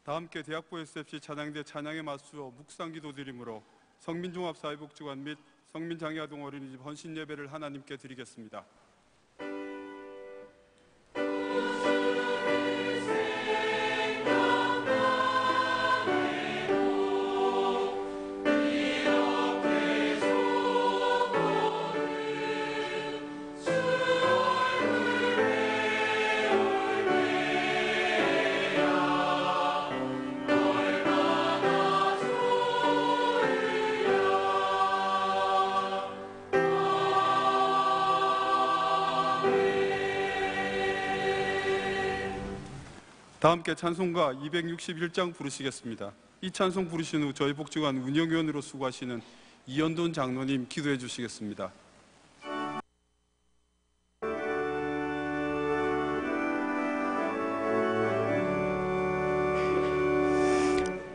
다 함께 대학부 SFC 찬양대 찬양에 맞추어 묵상기도 드림으로 성민종합사회복지관 및 성민장애아동 어린이집 헌신예배를 하나님께 드리겠습니다. 다 함께 찬송가 261장 부르시겠습니다. 이 찬송 부르신 후 저희 복지관 운영위원으로 수고하시는 이연돈 장로님 기도해 주시겠습니다.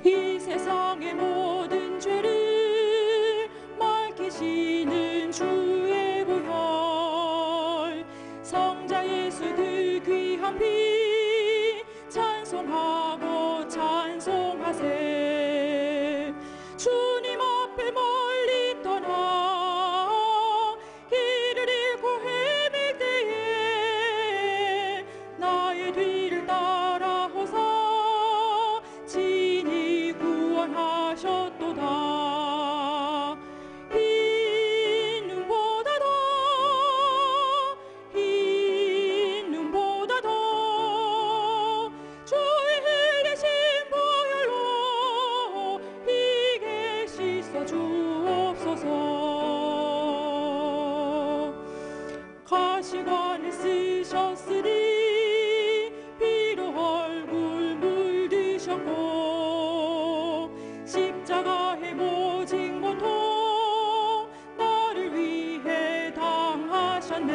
이 세상의 모든 죄를 맡기시는 주의 보혈, 성자 예수 그 귀한 피 찬송하고 찬송하세. 주님 앞에 멀리 떠나 길을 잃고 헤맬 때에 나의 뒤를 따라오사 친히 구원하셨도다. 흰 눈보다 더 주의 흘리신 보혈로 이게 씻어 주옵소서. 가시관을 쓰셨으니 피로 얼굴 물드셨고 십자가의 모진 고통 나를 위해 당하셨네.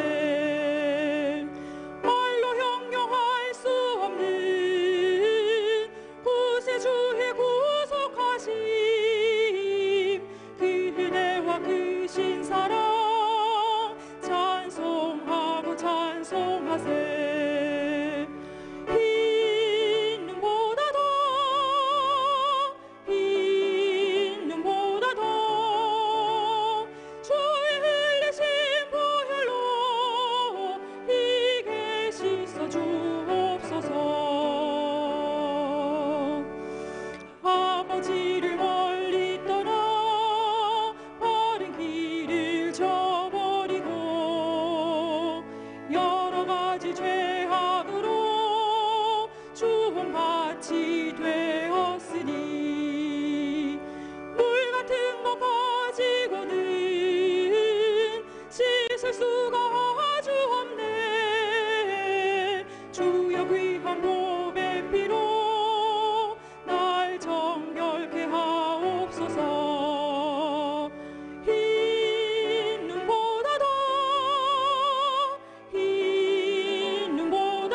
말로 형용할 수 없는 구세주의 구속하심, 그 은혜와 그 신사랑 찬송하고 찬송하세. 흰 눈보다 더 주의 흘리신 보혈로 이게 씻어 주옵소서. 아버지를 멀리 떠나 바른 길을 저버리고 여러 가지 죄악으로 주홍같이 되었으니 물 같은 것 가지고는 씻을 수가 아주 없네. 주여 귀한 몸의 피로 날 정결케 하옵소서. 흰 눈보다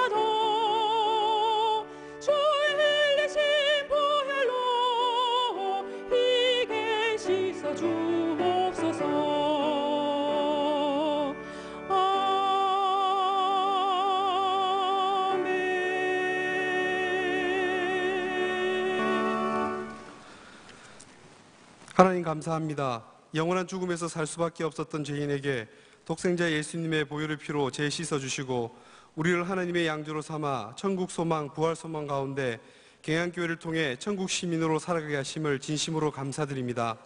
더 주의 흘리신 보혈로 이게 씻어 주옵소서. 아멘. 하나님 감사합니다. 영원한 죽음에서 살 수밖에 없었던 죄인에게 독생자 예수님의 보혈의 피로 죄 씻어주시고 우리를 하나님의 양조로 삼아 천국 소망, 부활 소망 가운데 경양교회를 통해 천국 시민으로 살아가게 하심을 진심으로 감사드립니다.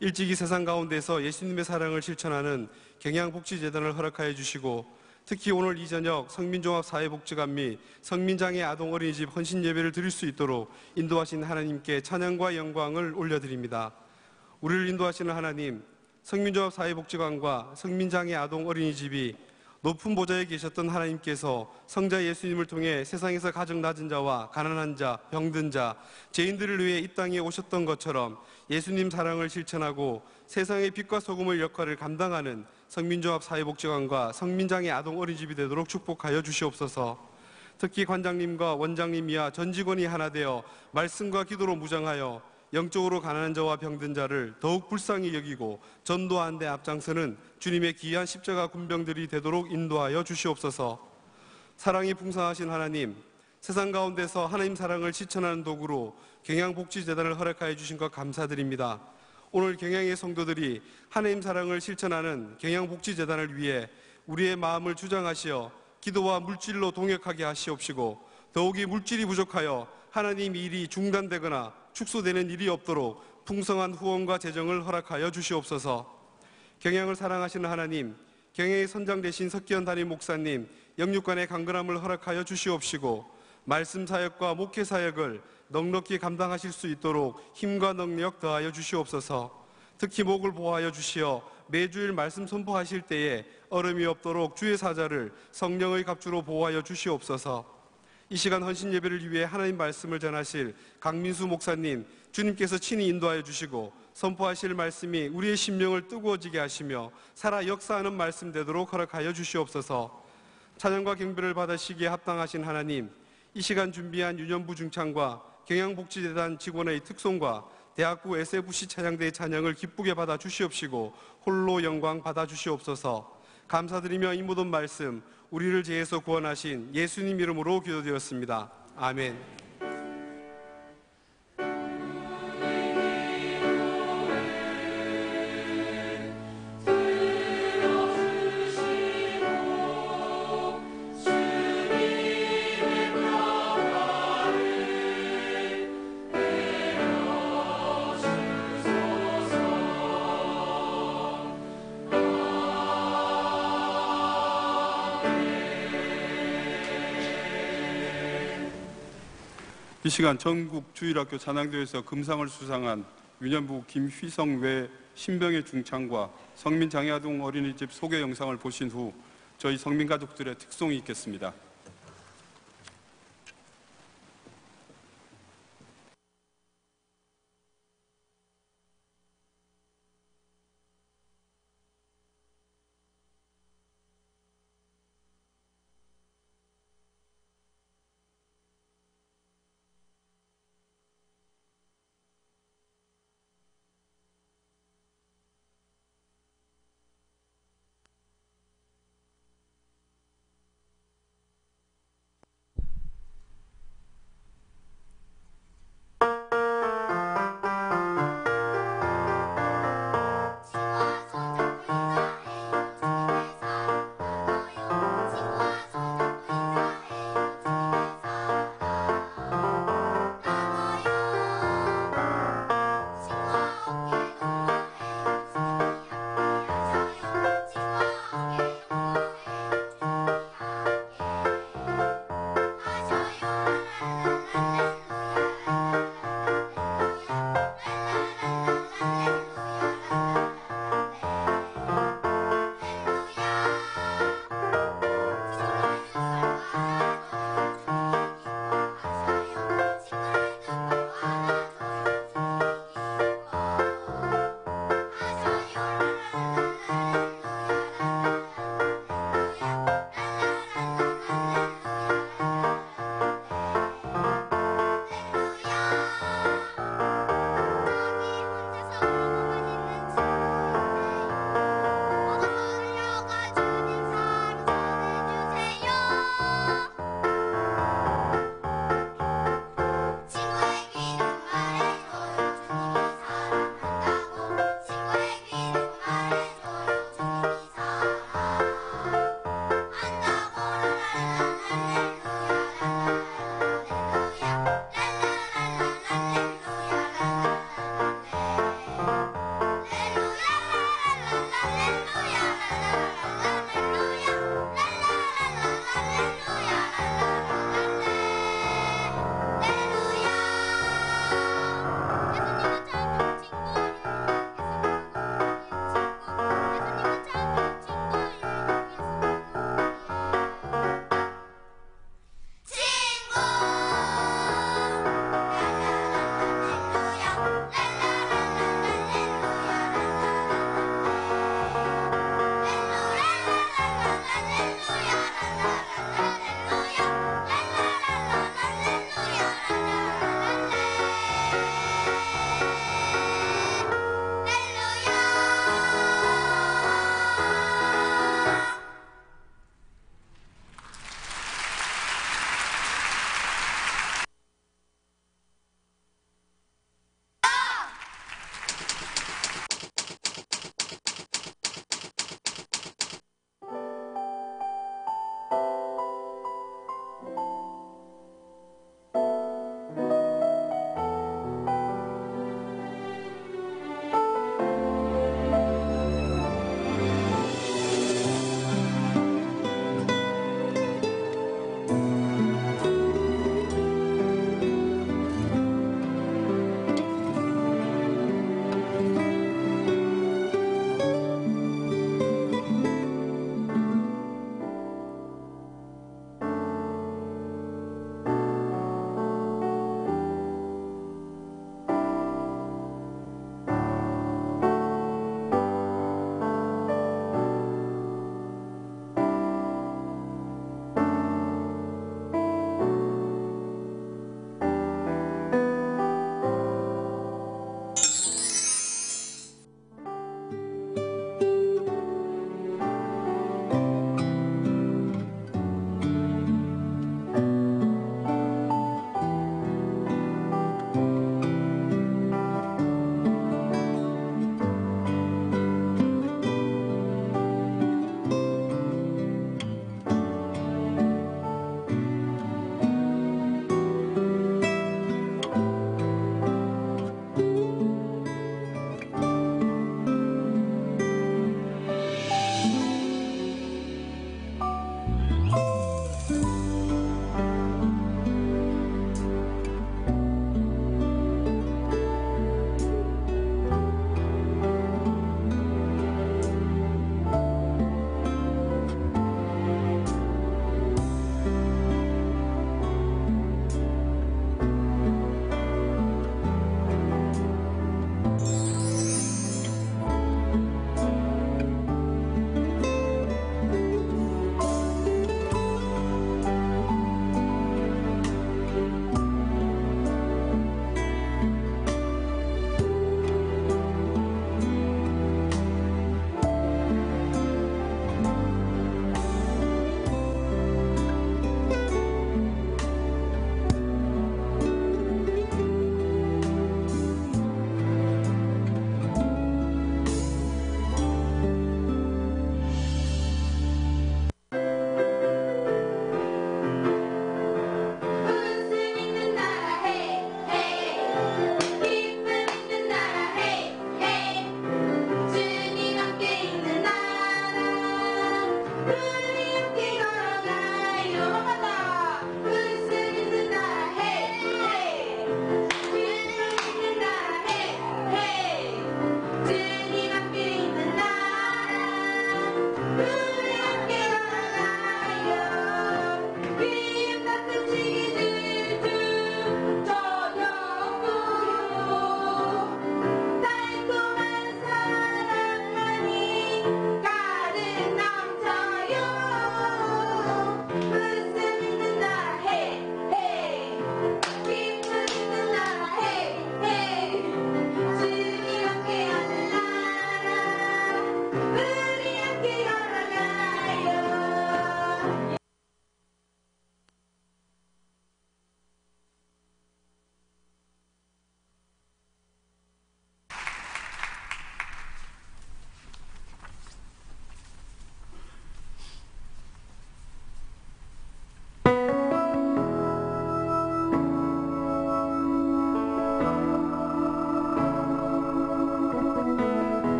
일찍이 세상 가운데서 예수님의 사랑을 실천하는 경양복지재단을 허락하여 주시고 특히 오늘 이 저녁 성민종합사회복지관 및 성민장애 아동 어린이집 헌신예배를 드릴 수 있도록 인도하신 하나님께 찬양과 영광을 올려드립니다. 우리를 인도하시는 하나님, 성민종합사회복지관과 성민장애 아동 어린이집이 높은 보좌에 계셨던 하나님께서 성자 예수님을 통해 세상에서 가장 낮은 자와 가난한 자, 병든 자, 죄인들을 위해 이 땅에 오셨던 것처럼 예수님 사랑을 실천하고 세상의 빛과 소금의 역할을 감당하는 성민종합사회복지관과 성민장애 아동 어린이집이 되도록 축복하여 주시옵소서. 특히 관장님과 원장님 이하 전 직원이 하나 되어 말씀과 기도로 무장하여 영적으로 가난한 자와 병든 자를 더욱 불쌍히 여기고 전도하는 데 앞장서는 주님의 귀한 십자가 군병들이 되도록 인도하여 주시옵소서. 사랑이 풍성하신 하나님, 세상 가운데서 하나님 사랑을 실천하는 도구로 경양복지재단을 허락하여 주신 것 감사드립니다. 오늘 경양의 성도들이 하나님 사랑을 실천하는 경양복지재단을 위해 우리의 마음을 주장하시어 기도와 물질로 동역하게 하시옵시고, 더욱이 물질이 부족하여 하나님 일이 중단되거나 축소되는 일이 없도록 풍성한 후원과 재정을 허락하여 주시옵소서. 경양을 사랑하시는 하나님, 경양의 선장 되신 석기현 담임 목사님, 영육간의 강건함을 허락하여 주시옵시고, 말씀 사역과 목회 사역을 넉넉히 감당하실 수 있도록 힘과 능력 더하여 주시옵소서. 특히 목을 보호하여 주시어 매주일 말씀 선포하실 때에 얼음이 없도록 주의 사자를 성령의 갑주로 보호하여 주시옵소서. 이 시간 헌신 예배를 위해 하나님 말씀을 전하실 강민수 목사님, 주님께서 친히 인도하여 주시고 선포하실 말씀이 우리의 심령을 뜨거워지게 하시며 살아 역사하는 말씀 되도록 허락하여 주시옵소서. 찬양과 경배를 받으시기에 합당하신 하나님, 이 시간 준비한 유년부 중창과 경양복지재단 직원의 특송과 대학부 SFC 찬양대의 찬양을 기쁘게 받아 주시옵시고 홀로 영광 받아 주시옵소서. 감사드리며 이 모든 말씀 우리를 죄에서 구원하신 예수님 이름으로 기도드렸습니다. 아멘. 이 시간 전국 주일학교 찬양대회에서 금상을 수상한 유년부 김휘성 외 신병의 중창과 성민장애아동 어린이집 소개 영상을 보신 후 저희 성민가족들의 특송이 있겠습니다.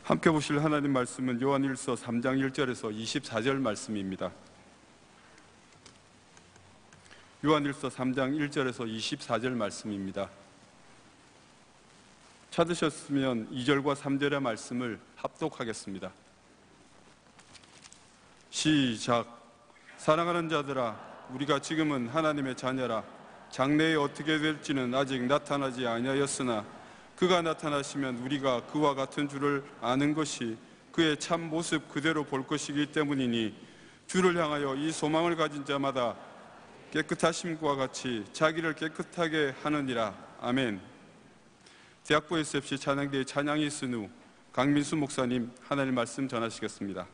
함께 보실 하나님 말씀은 요한일서 3장 1절에서 24절 말씀입니다. 요한일서 3장 1절에서 24절 말씀입니다. 찾으셨으면 2절과 3절의 말씀을 합독하겠습니다. 시작. 사랑하는 자들아, 우리가 지금은 하나님의 자녀라. 장래에 어떻게 될지는 아직 나타나지 아니하였으나 그가 나타나시면 우리가 그와 같은 줄을 아는 것이 그의 참 모습 그대로 볼 것이기 때문이니 주를 향하여 이 소망을 가진 자마다 깨끗하심과 같이 자기를 깨끗하게 하느니라. 아멘. 대학부 SFC 찬양대에 찬양이 있은 후 강민수 목사님 하나님 말씀 전하시겠습니다.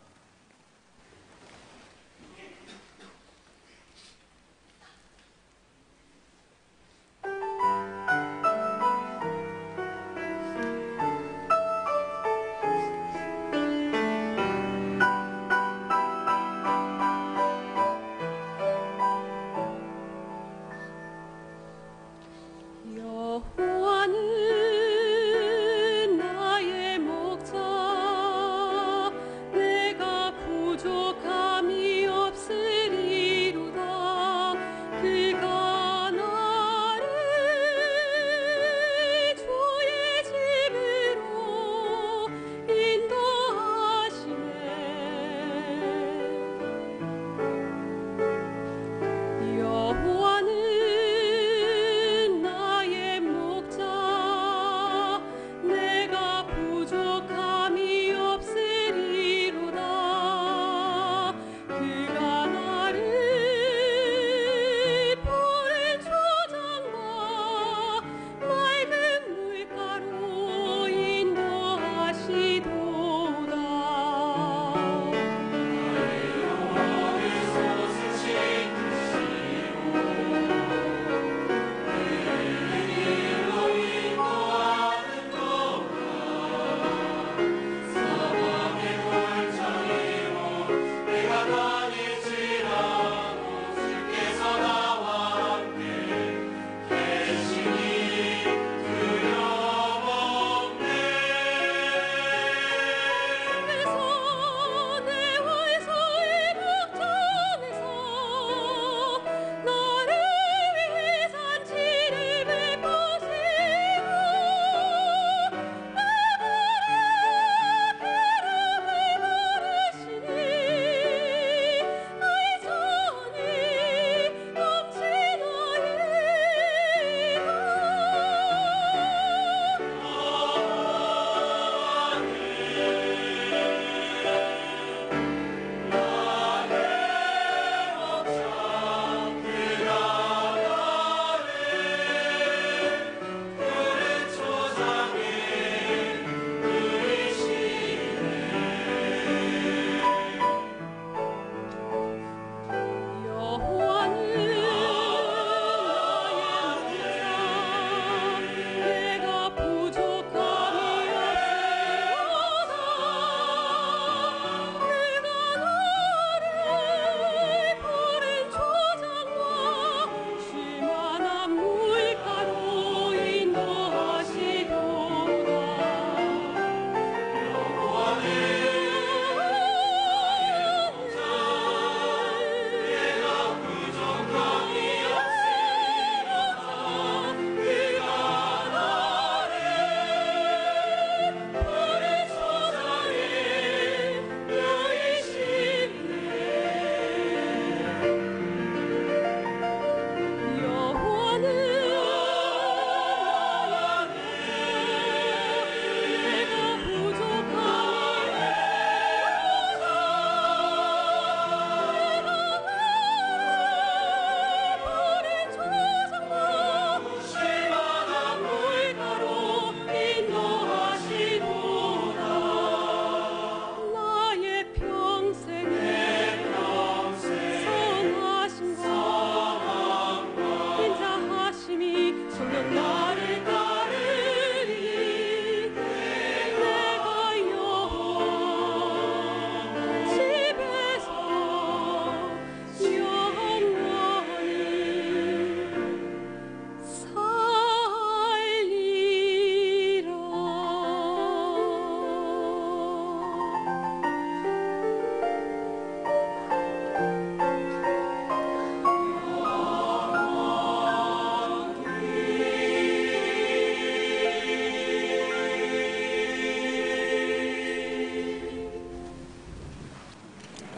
여호와는 나의 목자 내가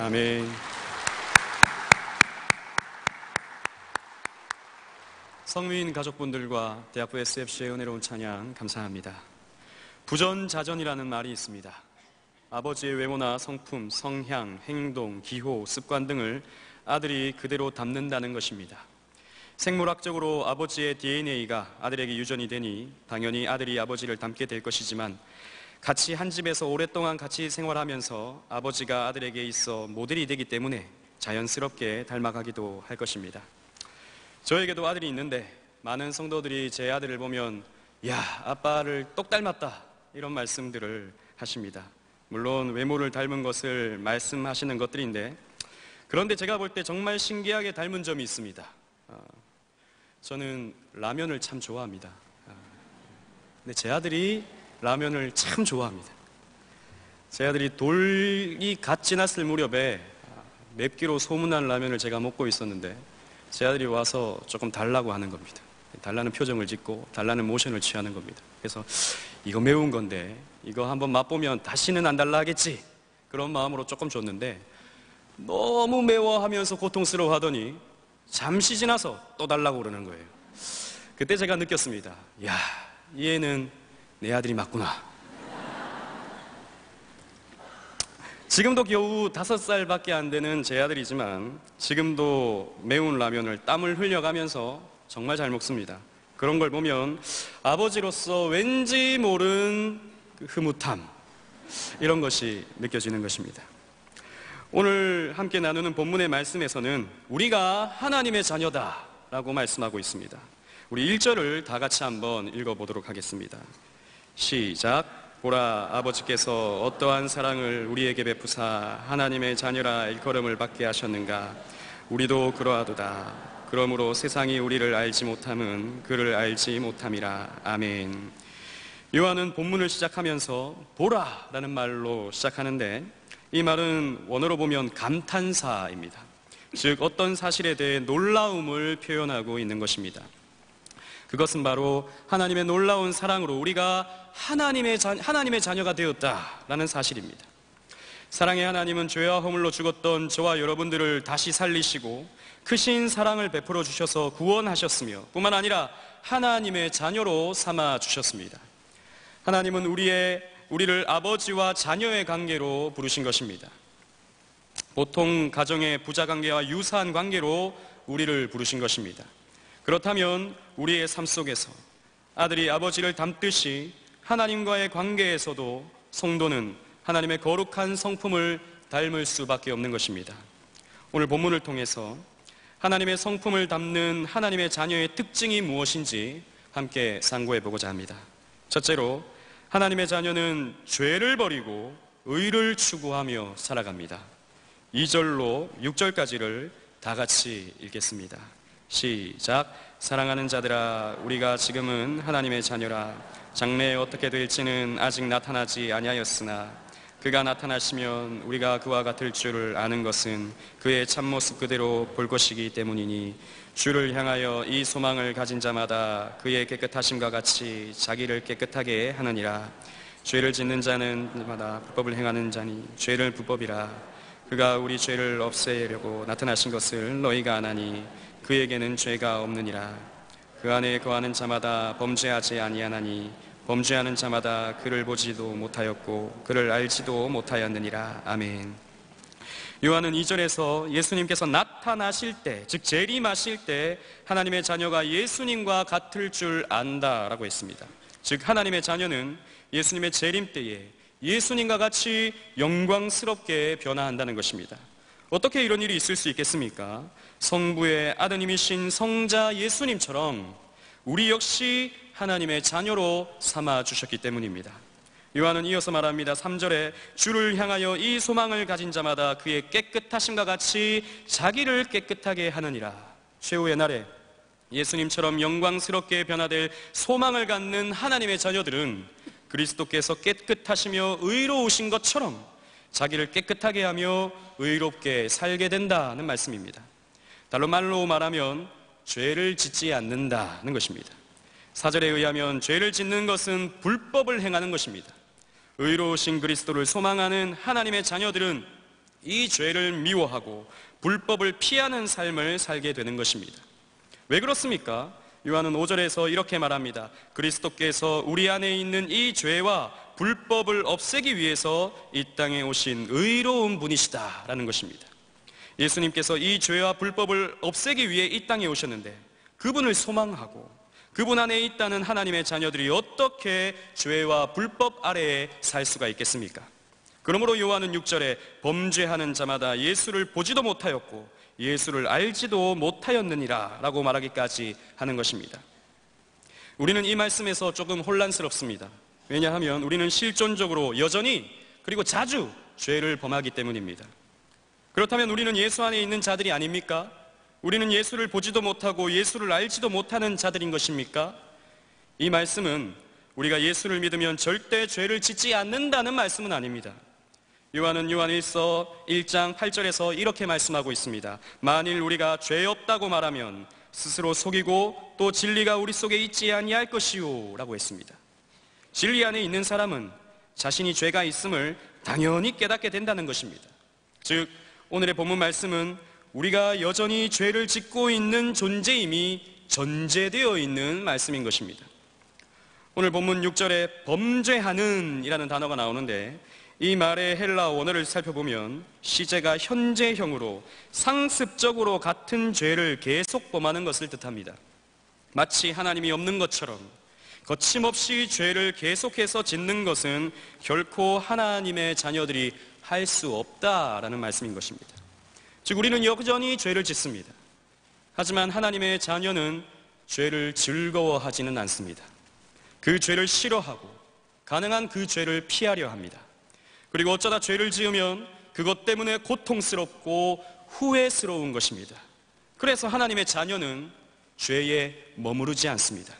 아멘. 성민 가족분들과 대학부 SFC의 은혜로운 찬양 감사합니다. 부전자전이라는 말이 있습니다. 아버지의 외모나 성품, 성향, 행동, 기호, 습관 등을 아들이 그대로 담는다는 것입니다. 생물학적으로 아버지의 DNA가 아들에게 유전이 되니 당연히 아들이 아버지를 닮게 될 것이지만, 같이 한 집에서 오랫동안 같이 생활하면서 아버지가 아들에게 있어 모델이 되기 때문에 자연스럽게 닮아가기도 할 것입니다. 저에게도 아들이 있는데 많은 성도들이 제 아들을 보면 야, 아빠를 똑 닮았다 이런 말씀들을 하십니다. 물론 외모를 닮은 것을 말씀하시는 것들인데, 그런데 제가 볼 때 정말 신기하게 닮은 점이 있습니다. 저는 라면을 참 좋아합니다. 근데 제 아들이 라면을 참 좋아합니다. 제 아들이 돌이 갓 지났을 무렵에 맵기로 소문난 라면을 제가 먹고 있었는데 제 아들이 와서 조금 달라고 하는 겁니다. 달라는 표정을 짓고 달라는 모션을 취하는 겁니다. 그래서 이거 매운 건데 이거 한번 맛보면 다시는 안 달라 하겠지, 그런 마음으로 조금 줬는데 너무 매워하면서 고통스러워하더니 잠시 지나서 또 달라고 그러는 거예요. 그때 제가 느꼈습니다. 야, 이 애는 내 아들이 맞구나. 지금도 겨우 5살밖에 안 되는 제 아들이지만 지금도 매운 라면을 땀을 흘려가면서 정말 잘 먹습니다. 그런 걸 보면 아버지로서 왠지 모른 흐뭇함, 이런 것이 느껴지는 것입니다. 오늘 함께 나누는 본문의 말씀에서는 우리가 하나님의 자녀다 라고 말씀하고 있습니다. 우리 1절을 다 같이 한번 읽어보도록 하겠습니다. 시작. 보라, 아버지께서 어떠한 사랑을 우리에게 베푸사 하나님의 자녀라 일컬음을 받게 하셨는가. 우리도 그러하도다. 그러므로 세상이 우리를 알지 못함은 그를 알지 못함이라. 아멘. 요한은 본문을 시작하면서 보라 라는 말로 시작하는데, 이 말은 원어로 보면 감탄사입니다. 즉 어떤 사실에 대해 놀라움을 표현하고 있는 것입니다. 그것은 바로 하나님의 놀라운 사랑으로 우리가 하나님의 자녀가 되었다라는 사실입니다. 사랑의 하나님은 죄와 허물로 죽었던 저와 여러분들을 다시 살리시고 크신 사랑을 베풀어 주셔서 구원하셨으며, 뿐만 아니라 하나님의 자녀로 삼아 주셨습니다. 하나님은 우리를 아버지와 자녀의 관계로 부르신 것입니다. 보통 가정의 부자 관계와 유사한 관계로 우리를 부르신 것입니다. 그렇다면 우리의 삶 속에서 아들이 아버지를 닮듯이 하나님과의 관계에서도 성도는 하나님의 거룩한 성품을 닮을 수밖에 없는 것입니다. 오늘 본문을 통해서 하나님의 성품을 담는 하나님의 자녀의 특징이 무엇인지 함께 상고해 보고자 합니다. 첫째로, 하나님의 자녀는 죄를 버리고 의를 추구하며 살아갑니다. 2절로 6절까지를 다 같이 읽겠습니다. 시작. 사랑하는 자들아, 우리가 지금은 하나님의 자녀라. 장래에 어떻게 될지는 아직 나타나지 아니하였으나 그가 나타나시면 우리가 그와 같을 줄을 아는 것은 그의 참모습 그대로 볼 것이기 때문이니, 주를 향하여 이 소망을 가진 자마다 그의 깨끗하심과 같이 자기를 깨끗하게 하느니라. 죄를 짓는 자는 마다 불법을 행하는 자니 죄를 불법이라. 그가 우리 죄를 없애려고 나타나신 것을 너희가 아나니 그에게는 죄가 없느니라. 그 안에 거하는 자마다 범죄하지 아니하나니 범죄하는 자마다 그를 보지도 못하였고 그를 알지도 못하였느니라. 아멘. 요한은 2절에서 예수님께서 나타나실 때, 즉 재림하실 때 하나님의 자녀가 예수님과 같을 줄 안다라고 했습니다. 즉 하나님의 자녀는 예수님의 재림 때에 예수님과 같이 영광스럽게 변화한다는 것입니다. 어떻게 이런 일이 있을 수 있겠습니까? 성부의 아드님이신 성자 예수님처럼 우리 역시 하나님의 자녀로 삼아 주셨기 때문입니다. 요한은 이어서 말합니다. 3절에 주를 향하여 이 소망을 가진 자마다 그의 깨끗하심과 같이 자기를 깨끗하게 하느니라. 최후의 날에 예수님처럼 영광스럽게 변화될 소망을 갖는 하나님의 자녀들은 그리스도께서 깨끗하시며 의로우신 것처럼 자기를 깨끗하게 하며 의롭게 살게 된다는 말씀입니다. 다른 말로 말하면 죄를 짓지 않는다는 것입니다. 4절에 의하면 죄를 짓는 것은 불법을 행하는 것입니다. 의로우신 그리스도를 소망하는 하나님의 자녀들은 이 죄를 미워하고 불법을 피하는 삶을 살게 되는 것입니다. 왜 그렇습니까? 요한은 5절에서 이렇게 말합니다. 그리스도께서 우리 안에 있는 이 죄와 불법을 없애기 위해서 이 땅에 오신 의로운 분이시다 라는 것입니다. 예수님께서 이 죄와 불법을 없애기 위해 이 땅에 오셨는데 그분을 소망하고 그분 안에 있다는 하나님의 자녀들이 어떻게 죄와 불법 아래에 살 수가 있겠습니까? 그러므로 요한은 6절에 범죄하는 자마다 예수를 보지도 못하였고 예수를 알지도 못하였느니라 라고 말하기까지 하는 것입니다. 우리는 이 말씀에서 조금 혼란스럽습니다. 왜냐하면 우리는 실존적으로 여전히 그리고 자주 죄를 범하기 때문입니다. 그렇다면 우리는 예수 안에 있는 자들이 아닙니까? 우리는 예수를 보지도 못하고 예수를 알지도 못하는 자들인 것입니까? 이 말씀은 우리가 예수를 믿으면 절대 죄를 짓지 않는다는 말씀은 아닙니다. 요한은 요한일서 1장 8절에서 이렇게 말씀하고 있습니다. 만일 우리가 죄 없다고 말하면 스스로 속이고 또 진리가 우리 속에 있지 아니할 것이요 라고 했습니다. 진리 안에 있는 사람은 자신이 죄가 있음을 당연히 깨닫게 된다는 것입니다. 즉 오늘의 본문 말씀은 우리가 여전히 죄를 짓고 있는 존재임이 전제되어 있는 말씀인 것입니다. 오늘 본문 6절에 범죄하는 이라는 단어가 나오는데 이 말의 헬라 원어를 살펴보면 시제가 현재형으로 상습적으로 같은 죄를 계속 범하는 것을 뜻합니다. 마치 하나님이 없는 것처럼 거침없이 죄를 계속해서 짓는 것은 결코 하나님의 자녀들이 할 수 없다라는 말씀인 것입니다. 즉 우리는 여전히 죄를 짓습니다. 하지만 하나님의 자녀는 죄를 즐거워하지는 않습니다. 그 죄를 싫어하고 가능한 그 죄를 피하려 합니다. 그리고 어쩌다 죄를 지으면 그것 때문에 고통스럽고 후회스러운 것입니다. 그래서 하나님의 자녀는 죄에 머무르지 않습니다.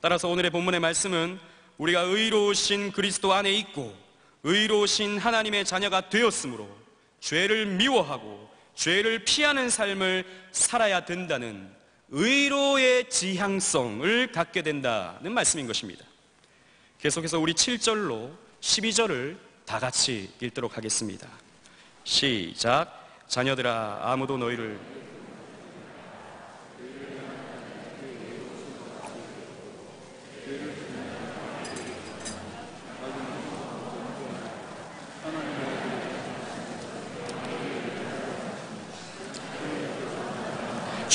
따라서 오늘의 본문의 말씀은 우리가 의로우신 그리스도 안에 있고 의로우신 하나님의 자녀가 되었으므로 죄를 미워하고 죄를 피하는 삶을 살아야 된다는 의로의 지향성을 갖게 된다는 말씀인 것입니다. 계속해서 우리 7절로 12절을 다 같이 읽도록 하겠습니다. 시작. 자녀들아 아무도 너희를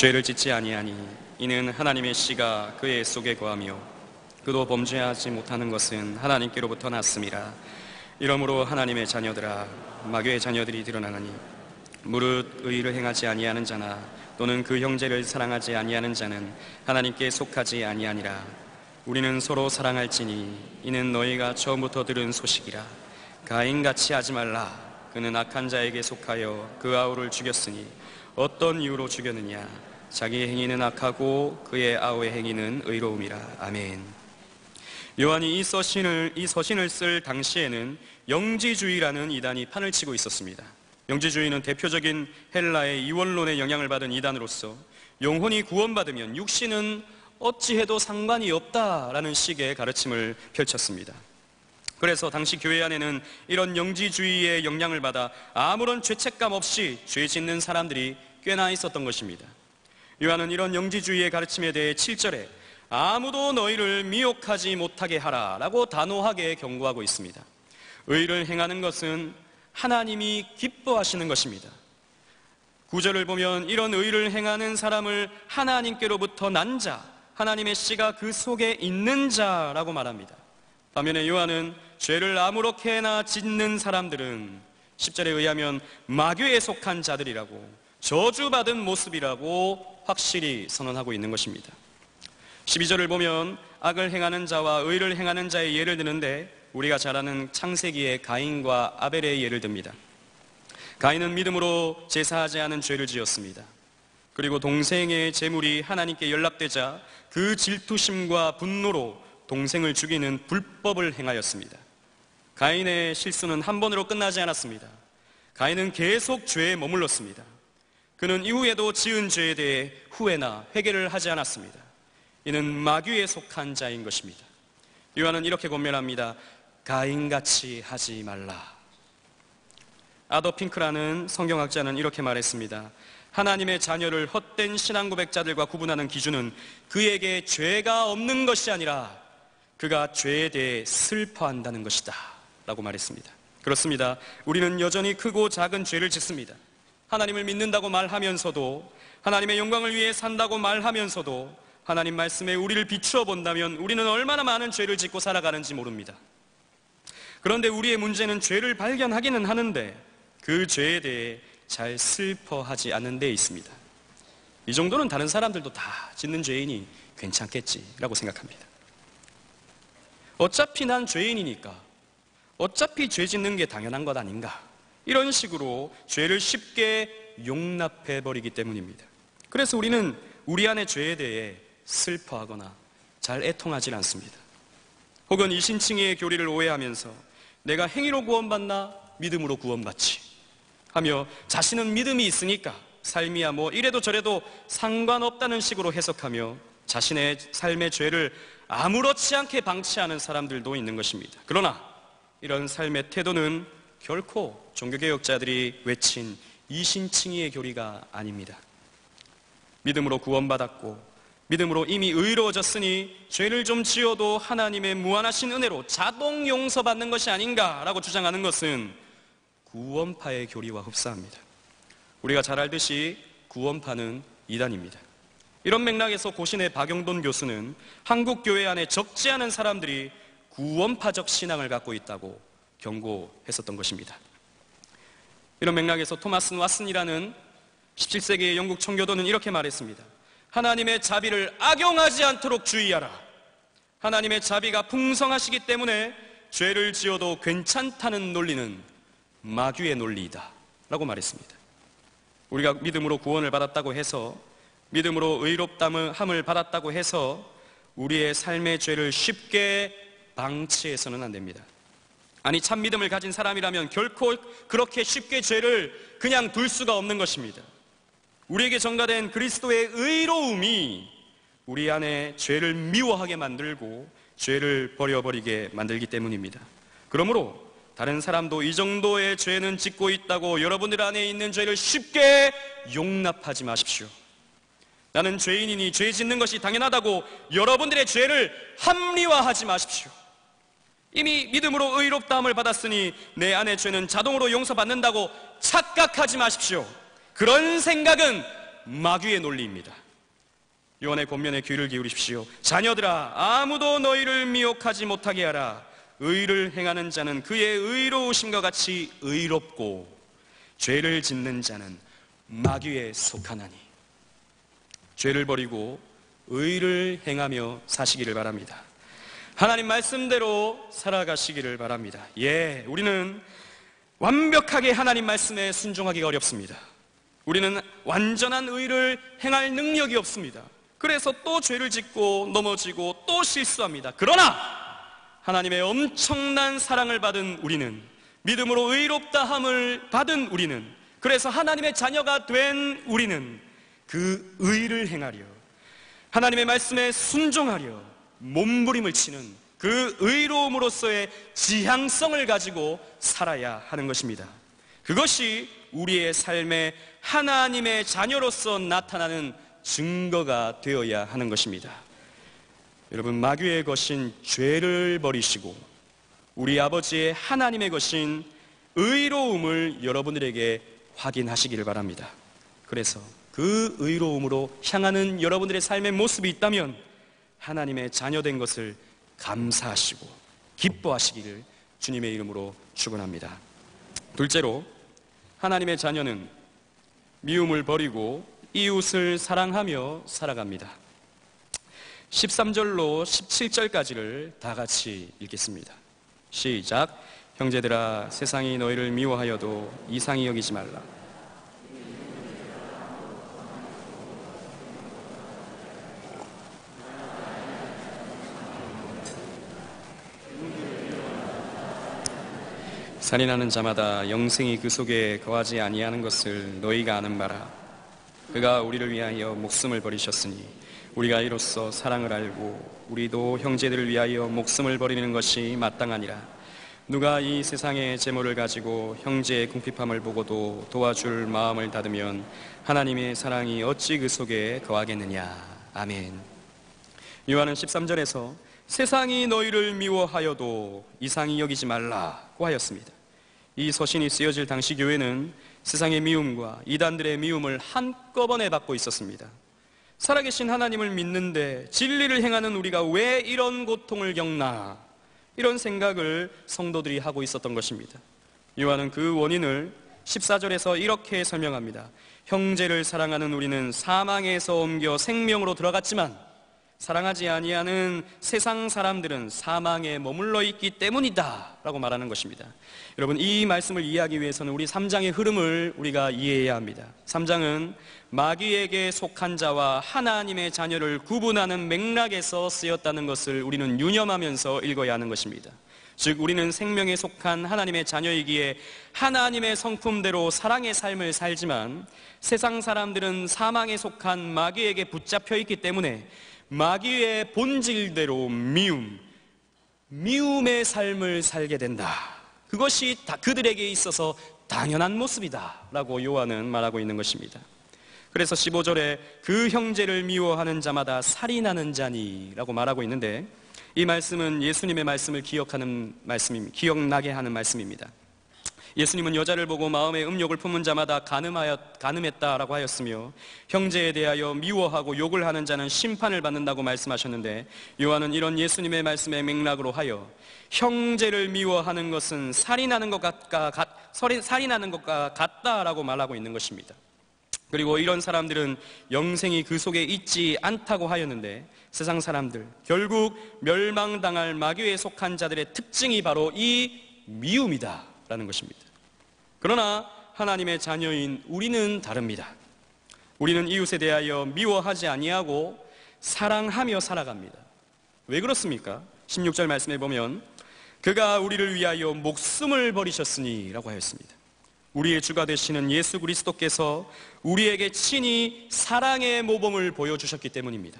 죄를 짓지 아니하니 이는 하나님의 씨가 그의 속에 거하며 그도 범죄하지 못하는 것은 하나님께로부터 났음이라. 이러므로 하나님의 자녀들아 마귀의 자녀들이 드러나나니 무릇 의를 행하지 아니하는 자나 또는 그 형제를 사랑하지 아니하는 자는 하나님께 속하지 아니하니라. 우리는 서로 사랑할지니 이는 너희가 처음부터 들은 소식이라. 가인같이 하지 말라. 그는 악한 자에게 속하여 그 아우를 죽였으니 어떤 이유로 죽였느냐. 자기 행위는 악하고 그의 아우의 행위는 의로움이라. 아멘. 요한이 이 서신을 쓸 당시에는 영지주의라는 이단이 판을 치고 있었습니다. 영지주의는 대표적인 헬라의 이원론의 영향을 받은 이단으로서 영혼이 구원받으면 육신은 어찌해도 상관이 없다라는 식의 가르침을 펼쳤습니다. 그래서 당시 교회 안에는 이런 영지주의의 영향을 받아 아무런 죄책감 없이 죄 짓는 사람들이 꽤나 있었던 것입니다. 요한은 이런 영지주의의 가르침에 대해 7절에 아무도 너희를 미혹하지 못하게 하라 라고 단호하게 경고하고 있습니다. 의를 행하는 것은 하나님이 기뻐하시는 것입니다. 9절을 보면 이런 의를 행하는 사람을 하나님께로부터 난 자, 하나님의 씨가 그 속에 있는 자라고 말합니다. 반면에 요한은 죄를 아무렇게나 짓는 사람들은 10절에 의하면 마귀에 속한 자들이라고 저주받은 모습이라고 확실히 선언하고 있는 것입니다. 12절을 보면 악을 행하는 자와 의를 행하는 자의 예를 드는데 우리가 잘 아는 창세기의 가인과 아벨의 예를 듭니다. 가인은 믿음으로 제사하지 않은 죄를 지었습니다. 그리고 동생의 재물이 하나님께 연락되자 그 질투심과 분노로 동생을 죽이는 불법을 행하였습니다. 가인의 실수는 한 번으로 끝나지 않았습니다. 가인은 계속 죄에 머물렀습니다. 그는 이후에도 지은 죄에 대해 후회나 회개를 하지 않았습니다. 이는 마귀에 속한 자인 것입니다. 요한은 이렇게 권면합니다. 가인같이 하지 말라. 아더 핑크라는 성경학자는 이렇게 말했습니다. 하나님의 자녀를 헛된 신앙 고백자들과 구분하는 기준은 그에게 죄가 없는 것이 아니라 그가 죄에 대해 슬퍼한다는 것이다 라고 말했습니다. 그렇습니다. 우리는 여전히 크고 작은 죄를 짓습니다. 하나님을 믿는다고 말하면서도, 하나님의 영광을 위해 산다고 말하면서도 하나님 말씀에 우리를 비추어 본다면 우리는 얼마나 많은 죄를 짓고 살아가는지 모릅니다. 그런데 우리의 문제는 죄를 발견하기는 하는데 그 죄에 대해 잘 슬퍼하지 않는 데 있습니다. 이 정도는 다른 사람들도 다 짓는 죄이니 괜찮겠지라고 생각합니다. 어차피 난 죄인이니까, 어차피 죄 짓는 게 당연한 것 아닌가, 이런 식으로 죄를 쉽게 용납해버리기 때문입니다. 그래서 우리는 우리 안의 죄에 대해 슬퍼하거나 잘 애통하지 않습니다. 혹은 이신칭의의 교리를 오해하면서 내가 행위로 구원받나 믿음으로 구원받지 하며 자신은 믿음이 있으니까 삶이야 뭐 이래도 저래도 상관없다는 식으로 해석하며 자신의 삶의 죄를 아무렇지 않게 방치하는 사람들도 있는 것입니다. 그러나 이런 삶의 태도는 결코 종교개혁자들이 외친 이신칭의의 교리가 아닙니다. 믿음으로 구원받았고 믿음으로 이미 의로워졌으니 죄를 좀 지어도 하나님의 무한하신 은혜로 자동 용서받는 것이 아닌가라고 주장하는 것은 구원파의 교리와 흡사합니다. 우리가 잘 알듯이 구원파는 이단입니다. 이런 맥락에서 고신의 박영돈 교수는 한국 교회 안에 적지 않은 사람들이 구원파적 신앙을 갖고 있다고 경고했었던 것입니다. 이런 맥락에서 토마스 왓슨이라는 17세기의 영국 청교도는 이렇게 말했습니다. 하나님의 자비를 악용하지 않도록 주의하라. 하나님의 자비가 풍성하시기 때문에 죄를 지어도 괜찮다는 논리는 마귀의 논리이다 라고 말했습니다. 우리가 믿음으로 구원을 받았다고 해서, 믿음으로 의롭다함을 받았다고 해서 우리의 삶의 죄를 쉽게 방치해서는 안 됩니다. 아니, 참 믿음을 가진 사람이라면 결코 그렇게 쉽게 죄를 그냥 둘 수가 없는 것입니다. 우리에게 전가된 그리스도의 의로움이 우리 안에 죄를 미워하게 만들고 죄를 버려버리게 만들기 때문입니다. 그러므로 다른 사람도 이 정도의 죄는 짓고 있다고 여러분들 안에 있는 죄를 쉽게 용납하지 마십시오. 나는 죄인이니 죄 짓는 것이 당연하다고 여러분들의 죄를 합리화하지 마십시오. 이미 믿음으로 의롭다함을 받았으니 내 안의 죄는 자동으로 용서받는다고 착각하지 마십시오. 그런 생각은 마귀의 논리입니다. 요한의 권면에 귀를 기울이십시오. 자녀들아, 아무도 너희를 미혹하지 못하게 하라. 의를 행하는 자는 그의 의로우심과 같이 의롭고 죄를 짓는 자는 마귀에 속하나니. 죄를 버리고 의를 행하며 사시기를 바랍니다. 하나님 말씀대로 살아가시기를 바랍니다. 예, 우리는 완벽하게 하나님 말씀에 순종하기가 어렵습니다. 우리는 완전한 의를 행할 능력이 없습니다. 그래서 또 죄를 짓고 넘어지고 또 실수합니다. 그러나 하나님의 엄청난 사랑을 받은 우리는, 믿음으로 의롭다함을 받은 우리는, 그래서 하나님의 자녀가 된 우리는 그 의를 행하려, 하나님의 말씀에 순종하려 몸부림을 치는 그 의로움으로서의 지향성을 가지고 살아야 하는 것입니다. 그것이 우리의 삶에 하나님의 자녀로서 나타나는 증거가 되어야 하는 것입니다. 여러분, 마귀의 것인 죄를 버리시고 우리 아버지의 하나님의 것인 의로움을 여러분들에게 확인하시기를 바랍니다. 그래서 그 의로움으로 향하는 여러분들의 삶의 모습이 있다면 하나님의 자녀된 것을 감사하시고 기뻐하시기를 주님의 이름으로 축원합니다. 둘째로, 하나님의 자녀는 미움을 버리고 이웃을 사랑하며 살아갑니다. 13절로 17절까지를 다 같이 읽겠습니다. 시작. 형제들아, 세상이 너희를 미워하여도 이상히 여기지 말라. 살인하는 자마다 영생이 그 속에 거하지 아니하는 것을 너희가 아는 바라. 그가 우리를 위하여 목숨을 버리셨으니 우리가 이로써 사랑을 알고 우리도 형제들을 위하여 목숨을 버리는 것이 마땅하니라. 누가 이 세상의 재물을 가지고 형제의 궁핍함을 보고도 도와줄 마음을 닫으면 하나님의 사랑이 어찌 그 속에 거하겠느냐. 아멘. 요한은 13절에서 세상이 너희를 미워하여도 이상히 여기지 말라고 하였습니다. 이 서신이 쓰여질 당시 교회는 세상의 미움과 이단들의 미움을 한꺼번에 받고 있었습니다. 살아계신 하나님을 믿는데 진리를 행하는 우리가 왜 이런 고통을 겪나, 이런 생각을 성도들이 하고 있었던 것입니다. 요한은 그 원인을 14절에서 이렇게 설명합니다. 형제를 사랑하는 우리는 사망에서 옮겨 생명으로 들어갔지만 사랑하지 아니하는 세상 사람들은 사망에 머물러 있기 때문이다 라고 말하는 것입니다. 여러분, 이 말씀을 이해하기 위해서는 우리 3장의 흐름을 우리가 이해해야 합니다. 3장은 마귀에게 속한 자와 하나님의 자녀를 구분하는 맥락에서 쓰였다는 것을 우리는 유념하면서 읽어야 하는 것입니다. 즉, 우리는 생명에 속한 하나님의 자녀이기에 하나님의 성품대로 사랑의 삶을 살지만 세상 사람들은 사망에 속한 마귀에게 붙잡혀 있기 때문에 마귀의 본질대로 미움의 삶을 살게 된다. 그것이 그들에게 있어서 당연한 모습이다 라고 요한은 말하고 있는 것입니다. 그래서 15절에 그 형제를 미워하는 자마다 살이 나는 자니 라고 말하고 있는데, 이 말씀은 예수님의 말씀을 기억나게 하는 말씀입니다. 예수님은 여자를 보고 마음에 음욕을 품은 자마다 간음했다라고 하였으며, 형제에 대하여 미워하고 욕을 하는 자는 심판을 받는다고 말씀하셨는데, 요한은 이런 예수님의 말씀의 맥락으로 하여 형제를 미워하는 것은 살이 나는 것과 같다라고 말하고 있는 것입니다. 그리고 이런 사람들은 영생이 그 속에 있지 않다고 하였는데, 세상 사람들, 결국 멸망당할 마귀에 속한 자들의 특징이 바로 이 미움이다 라는 것입니다. 그러나 하나님의 자녀인 우리는 다릅니다. 우리는 이웃에 대하여 미워하지 아니하고 사랑하며 살아갑니다. 왜 그렇습니까? 16절 말씀에 보면 그가 우리를 위하여 목숨을 버리셨으니 라고 하였습니다. 우리의 주가 되시는 예수 그리스도께서 우리에게 친히 사랑의 모범을 보여주셨기 때문입니다.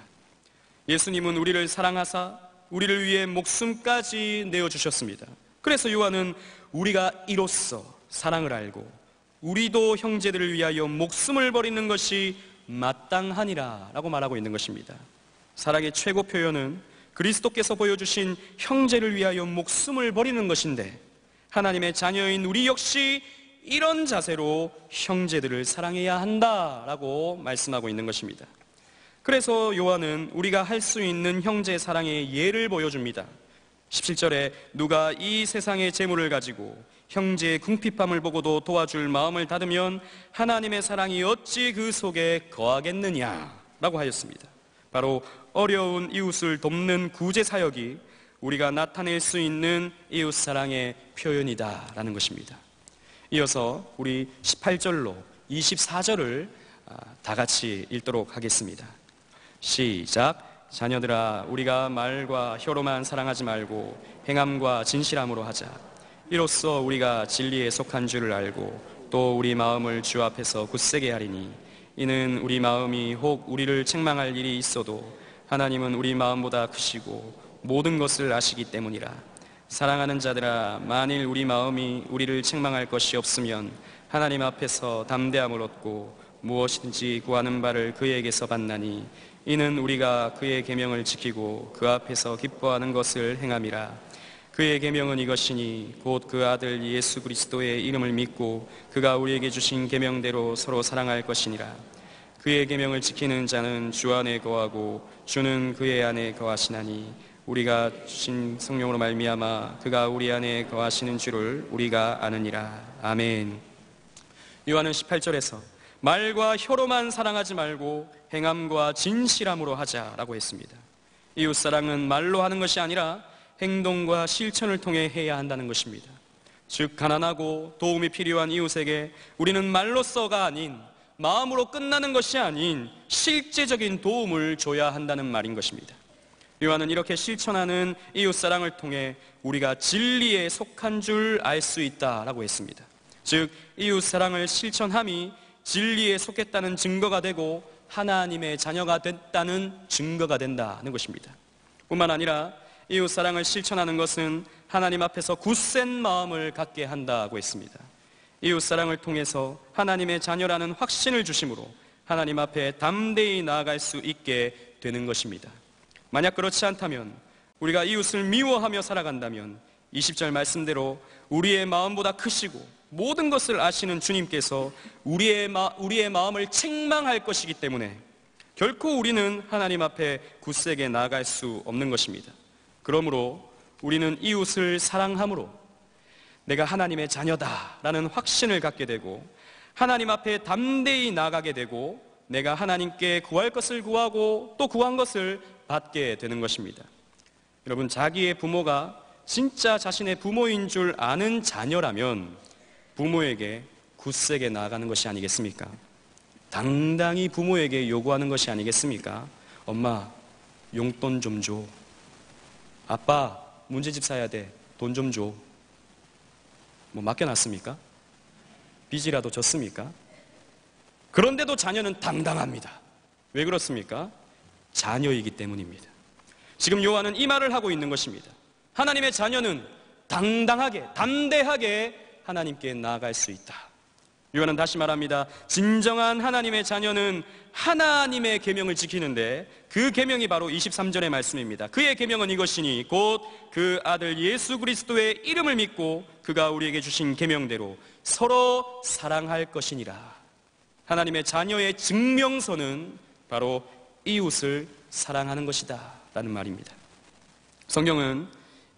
예수님은 우리를 사랑하사 우리를 위해 목숨까지 내어주셨습니다. 그래서 요한은 우리가 이로써 사랑을 알고 우리도 형제들을 위하여 목숨을 버리는 것이 마땅하니라 라고 말하고 있는 것입니다. 사랑의 최고 표현은 그리스도께서 보여주신 형제를 위하여 목숨을 버리는 것인데, 하나님의 자녀인 우리 역시 이런 자세로 형제들을 사랑해야 한다라고 말씀하고 있는 것입니다. 그래서 요한은 우리가 할 수 있는 형제 사랑의 예를 보여줍니다. 17절에 누가 이 세상의 재물을 가지고 형제의 궁핍함을 보고도 도와줄 마음을 닫으면 하나님의 사랑이 어찌 그 속에 거하겠느냐라고 하였습니다. 바로 어려운 이웃을 돕는 구제 사역이 우리가 나타낼 수 있는 이웃 사랑의 표현이다라는 것입니다. 이어서 우리 18절로 24절을 다 같이 읽도록 하겠습니다. 시작. 자녀들아, 우리가 말과 혀로만 사랑하지 말고 행함과 진실함으로 하자. 이로써 우리가 진리에 속한 줄을 알고 또 우리 마음을 주 앞에서 굳세게 하리니, 이는 우리 마음이 혹 우리를 책망할 일이 있어도 하나님은 우리 마음보다 크시고 모든 것을 아시기 때문이라. 사랑하는 자들아, 만일 우리 마음이 우리를 책망할 것이 없으면 하나님 앞에서 담대함을 얻고 무엇이든지 구하는 바를 그에게서 받나니, 이는 우리가 그의 계명을 지키고 그 앞에서 기뻐하는 것을 행함이라. 그의 계명은 이것이니 곧 그 아들 예수 그리스도의 이름을 믿고 그가 우리에게 주신 계명대로 서로 사랑할 것이니라. 그의 계명을 지키는 자는 주 안에 거하고 주는 그의 안에 거하시나니, 우리가 주신 성령으로 말미암아 그가 우리 안에 거하시는 줄을 우리가 아느니라. 아멘. 요한은 18절에서 말과 혀로만 사랑하지 말고 행함과 진실함으로 하자라고 했습니다. 이웃사랑은 말로 하는 것이 아니라 행동과 실천을 통해 해야 한다는 것입니다. 즉, 가난하고 도움이 필요한 이웃에게 우리는 말로써가 아닌, 마음으로 끝나는 것이 아닌 실제적인 도움을 줘야 한다는 말인 것입니다. 요한은 이렇게 실천하는 이웃사랑을 통해 우리가 진리에 속한 줄 알 수 있다라고 했습니다. 즉, 이웃사랑을 실천함이 진리에 속했다는 증거가 되고 하나님의 자녀가 됐다는 증거가 된다는 것입니다. 뿐만 아니라 이웃 사랑을 실천하는 것은 하나님 앞에서 굳센 마음을 갖게 한다고 했습니다. 이웃 사랑을 통해서 하나님의 자녀라는 확신을 주심으로 하나님 앞에 담대히 나아갈 수 있게 되는 것입니다. 만약 그렇지 않다면, 우리가 이웃을 미워하며 살아간다면 20절 말씀대로 우리의 마음보다 크시고 모든 것을 아시는 주님께서 우리의 마음을 책망할 것이기 때문에 결코 우리는 하나님 앞에 굳세게 나아갈 수 없는 것입니다. 그러므로 우리는 이웃을 사랑함으로 내가 하나님의 자녀다라는 확신을 갖게 되고 하나님 앞에 담대히 나아가게 되고 내가 하나님께 구할 것을 구하고 또 구한 것을 받게 되는 것입니다. 여러분, 자기의 부모가 진짜 자신의 부모인 줄 아는 자녀라면 부모에게 굳세게 나아가는 것이 아니겠습니까? 당당히 부모에게 요구하는 것이 아니겠습니까? 엄마, 용돈 좀 줘. 아빠, 문제집 사야 돼. 돈 좀 줘. 뭐 맡겨놨습니까? 빚이라도 졌습니까? 그런데도 자녀는 당당합니다. 왜 그렇습니까? 자녀이기 때문입니다. 지금 요한은 이 말을 하고 있는 것입니다. 하나님의 자녀는 당당하게, 담대하게 하나님께 나아갈 수 있다. 요한은 다시 말합니다. 진정한 하나님의 자녀는 하나님의 계명을 지키는데 그 계명이 바로 23절의 말씀입니다. 그의 계명은 이것이니 곧 그 아들 예수 그리스도의 이름을 믿고 그가 우리에게 주신 계명대로 서로 사랑할 것이니라. 하나님의 자녀의 증명서는 바로 이웃을 사랑하는 것이다 라는 말입니다. 성경은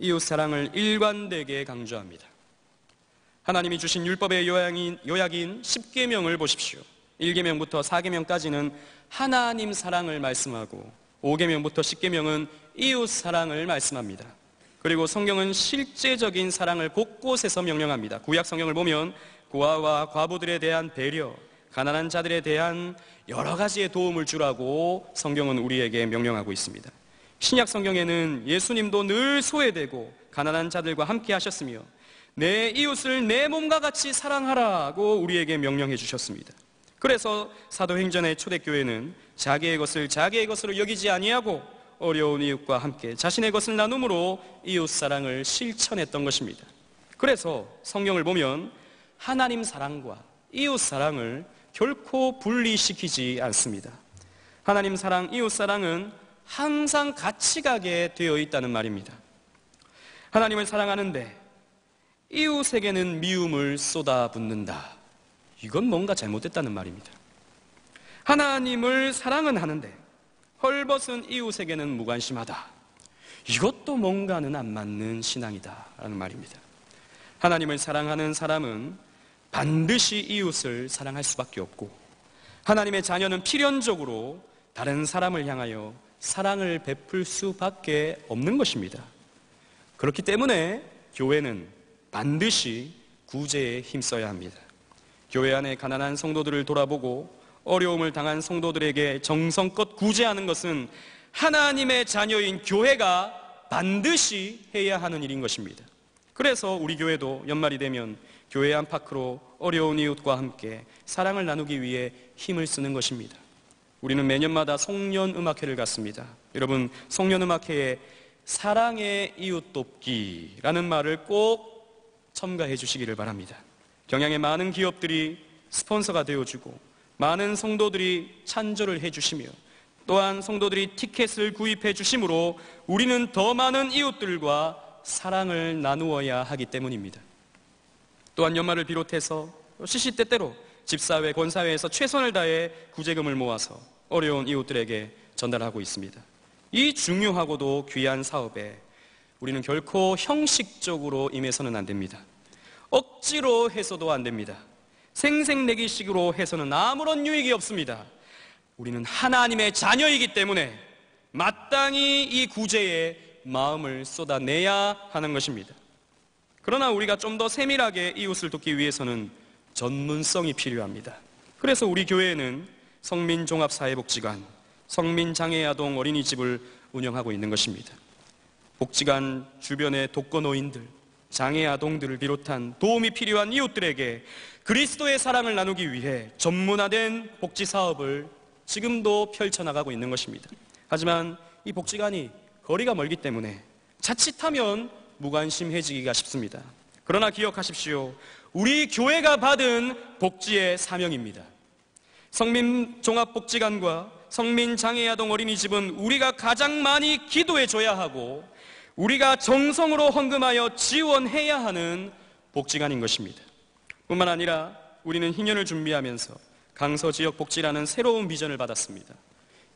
이웃 사랑을 일관되게 강조합니다. 하나님이 주신 율법의 요약인 10계명을 보십시오. 1계명부터 4계명까지는 하나님 사랑을 말씀하고 5계명부터 10계명은 이웃 사랑을 말씀합니다. 그리고 성경은 실제적인 사랑을 곳곳에서 명령합니다. 구약 성경을 보면 고아와 과부들에 대한 배려, 가난한 자들에 대한 여러 가지의 도움을 주라고 성경은 우리에게 명령하고 있습니다. 신약 성경에는 예수님도 늘 소외되고 가난한 자들과 함께 하셨으며 내 이웃을 내 몸과 같이 사랑하라고 우리에게 명령해 주셨습니다. 그래서 사도행전의 초대교회는 자기의 것을 자기의 것으로 여기지 아니하고 어려운 이웃과 함께 자신의 것을 나눔으로 이웃 사랑을 실천했던 것입니다. 그래서 성경을 보면 하나님 사랑과 이웃 사랑을 결코 분리시키지 않습니다. 하나님 사랑, 이웃 사랑은 항상 같이 가게 되어 있다는 말입니다. 하나님을 사랑하는데 이웃에게는 미움을 쏟아붓는다. 이건 뭔가 잘못됐다는 말입니다. 하나님을 사랑은 하는데 헐벗은 이웃에게는 무관심하다. 이것도 뭔가는 안 맞는 신앙이다 라는 말입니다. 하나님을 사랑하는 사람은 반드시 이웃을 사랑할 수밖에 없고 하나님의 자녀는 필연적으로 다른 사람을 향하여 사랑을 베풀 수밖에 없는 것입니다. 그렇기 때문에 교회는 반드시 구제에 힘써야 합니다. 교회 안에 가난한 성도들을 돌아보고 어려움을 당한 성도들에게 정성껏 구제하는 것은 하나님의 자녀인 교회가 반드시 해야 하는 일인 것입니다. 그래서 우리 교회도 연말이 되면 교회 안팎으로 어려운 이웃과 함께 사랑을 나누기 위해 힘을 쓰는 것입니다. 우리는 매년마다 송년음악회를 갖습니다. 여러분, 송년음악회에 사랑의 이웃 돕기라는 말을 꼭 첨가해 주시기를 바랍니다. 경향의 많은 기업들이 스폰서가 되어주고 많은 성도들이 찬조를 해주시며 또한 성도들이 티켓을 구입해 주심으로 우리는 더 많은 이웃들과 사랑을 나누어야 하기 때문입니다. 또한 연말을 비롯해서 시시때때로 집사회, 권사회에서 최선을 다해 구제금을 모아서 어려운 이웃들에게 전달하고 있습니다. 이 중요하고도 귀한 사업에 우리는 결코 형식적으로 임해서는 안 됩니다. 억지로 해서도 안 됩니다. 생색내기식으로 해서는 아무런 유익이 없습니다. 우리는 하나님의 자녀이기 때문에 마땅히 이 구제에 마음을 쏟아내야 하는 것입니다. 그러나 우리가 좀 더 세밀하게 이웃을 돕기 위해서는 전문성이 필요합니다. 그래서 우리 교회에는 성민종합사회복지관, 성민장애아동 어린이집을 운영하고 있는 것입니다. 복지관 주변의 독거노인들, 장애아동들을 비롯한 도움이 필요한 이웃들에게 그리스도의 사랑을 나누기 위해 전문화된 복지사업을 지금도 펼쳐나가고 있는 것입니다. 하지만 이 복지관이 거리가 멀기 때문에 자칫하면 무관심해지기가 쉽습니다. 그러나 기억하십시오. 우리 교회가 받은 복지의 사명입니다. 성민종합복지관과 성민장애아동 어린이집은 우리가 가장 많이 기도해 줘야 하고 우리가 정성으로 헌금하여 지원해야 하는 복지관인 것입니다. 뿐만 아니라 우리는 희년을 준비하면서 강서지역 복지라는 새로운 비전을 받았습니다.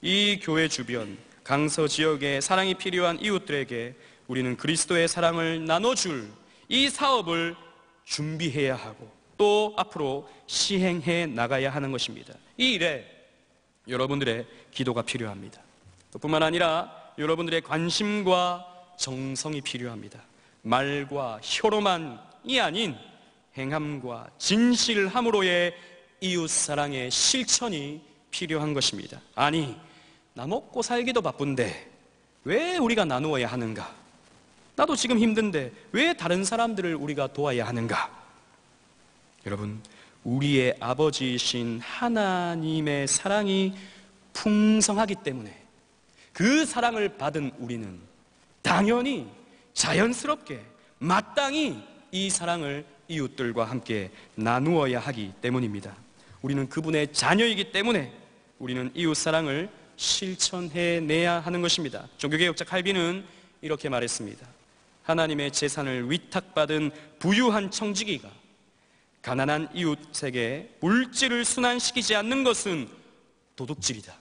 이 교회 주변 강서 지역에 사랑이 필요한 이웃들에게 우리는 그리스도의 사랑을 나눠줄 이 사업을 준비해야 하고 또 앞으로 시행해 나가야 하는 것입니다. 이 일에 여러분들의 기도가 필요합니다. 뿐만 아니라 여러분들의 관심과 정성이 필요합니다. 말과 혀로만이 아닌 행함과 진실함으로의 이웃사랑의 실천이 필요한 것입니다. 아니, 나 먹고 살기도 바쁜데 왜 우리가 나누어야 하는가? 나도 지금 힘든데 왜 다른 사람들을 우리가 도와야 하는가? 여러분, 우리의 아버지이신 하나님의 사랑이 풍성하기 때문에 그 사랑을 받은 우리는 당연히 자연스럽게 마땅히 이 사랑을 이웃들과 함께 나누어야 하기 때문입니다. 우리는 그분의 자녀이기 때문에 우리는 이웃사랑을 실천해내야 하는 것입니다. 종교개혁자 칼빈은 이렇게 말했습니다. 하나님의 재산을 위탁받은 부유한 청지기가 가난한 이웃에게 물질을 순환시키지 않는 것은 도둑질이다.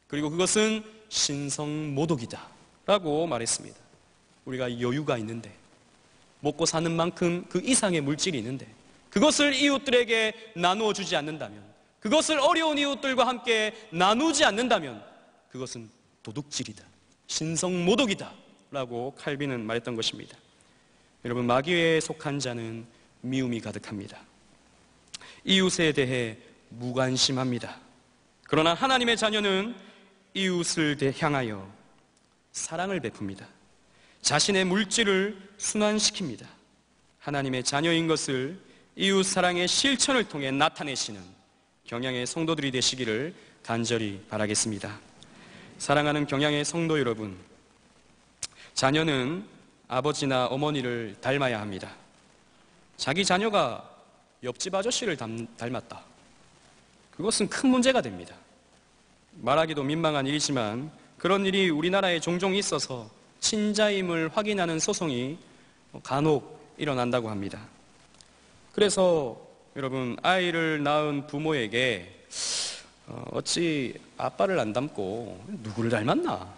그리고 그것은 신성모독이다 라고 말했습니다. 우리가 여유가 있는데 먹고 사는 만큼 그 이상의 물질이 있는데 그것을 이웃들에게 나누어 주지 않는다면, 그것을 어려운 이웃들과 함께 나누지 않는다면 그것은 도둑질이다, 신성모독이다 라고 칼빈은 말했던 것입니다. 여러분, 마귀에 속한 자는 미움이 가득합니다. 이웃에 대해 무관심합니다. 그러나 하나님의 자녀는 이웃을 향하여 사랑을 베풉니다. 자신의 물질을 순환시킵니다. 하나님의 자녀인 것을 이웃 사랑의 실천을 통해 나타내시는 경양의 성도들이 되시기를 간절히 바라겠습니다. 사랑하는 경양의 성도 여러분, 자녀는 아버지나 어머니를 닮아야 합니다. 자기 자녀가 옆집 아저씨를 닮았다. 그것은 큰 문제가 됩니다. 말하기도 민망한 일이지만 그런 일이 우리나라에 종종 있어서 친자임을 확인하는 소송이 간혹 일어난다고 합니다. 그래서 여러분, 아이를 낳은 부모에게 어찌 아빠를 안 닮고 누구를 닮았나?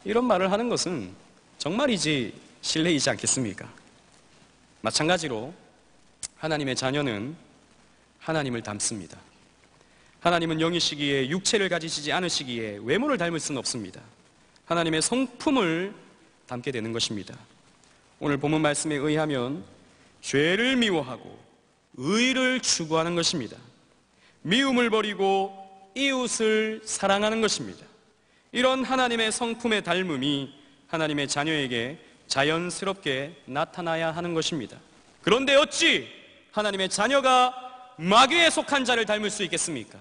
이런 말을 하는 것은 정말이지 실례이지 않겠습니까? 마찬가지로 하나님의 자녀는 하나님을 닮습니다. 하나님은 영이시기에 육체를 가지시지 않으시기에 외모를 닮을 수는 없습니다. 하나님의 성품을 닮게 되는 것입니다. 오늘 본문 말씀에 의하면 죄를 미워하고 의를 추구하는 것입니다. 미움을 버리고 이웃을 사랑하는 것입니다. 이런 하나님의 성품의 닮음이 하나님의 자녀에게 자연스럽게 나타나야 하는 것입니다. 그런데 어찌 하나님의 자녀가 마귀에 속한 자를 닮을 수 있겠습니까?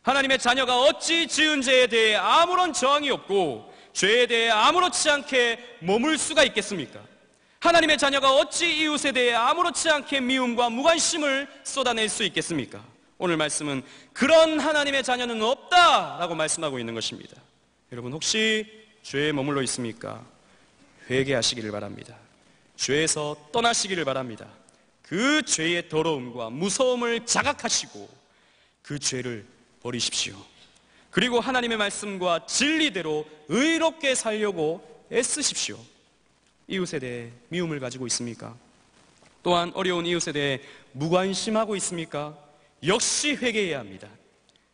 하나님의 자녀가 어찌 지은 죄에 대해 아무런 저항이 없고 죄에 대해 아무렇지 않게 머물 수가 있겠습니까? 하나님의 자녀가 어찌 이웃에 대해 아무렇지 않게 미움과 무관심을 쏟아낼 수 있겠습니까? 오늘 말씀은 그런 하나님의 자녀는 없다라고 말씀하고 있는 것입니다. 여러분, 혹시 죄에 머물러 있습니까? 회개하시기를 바랍니다. 죄에서 떠나시기를 바랍니다. 그 죄의 더러움과 무서움을 자각하시고 그 죄를 버리십시오. 그리고 하나님의 말씀과 진리대로 의롭게 살려고 애쓰십시오. 이웃에 대해 미움을 가지고 있습니까? 또한 어려운 이웃에 대해 무관심하고 있습니까? 역시 회개해야 합니다.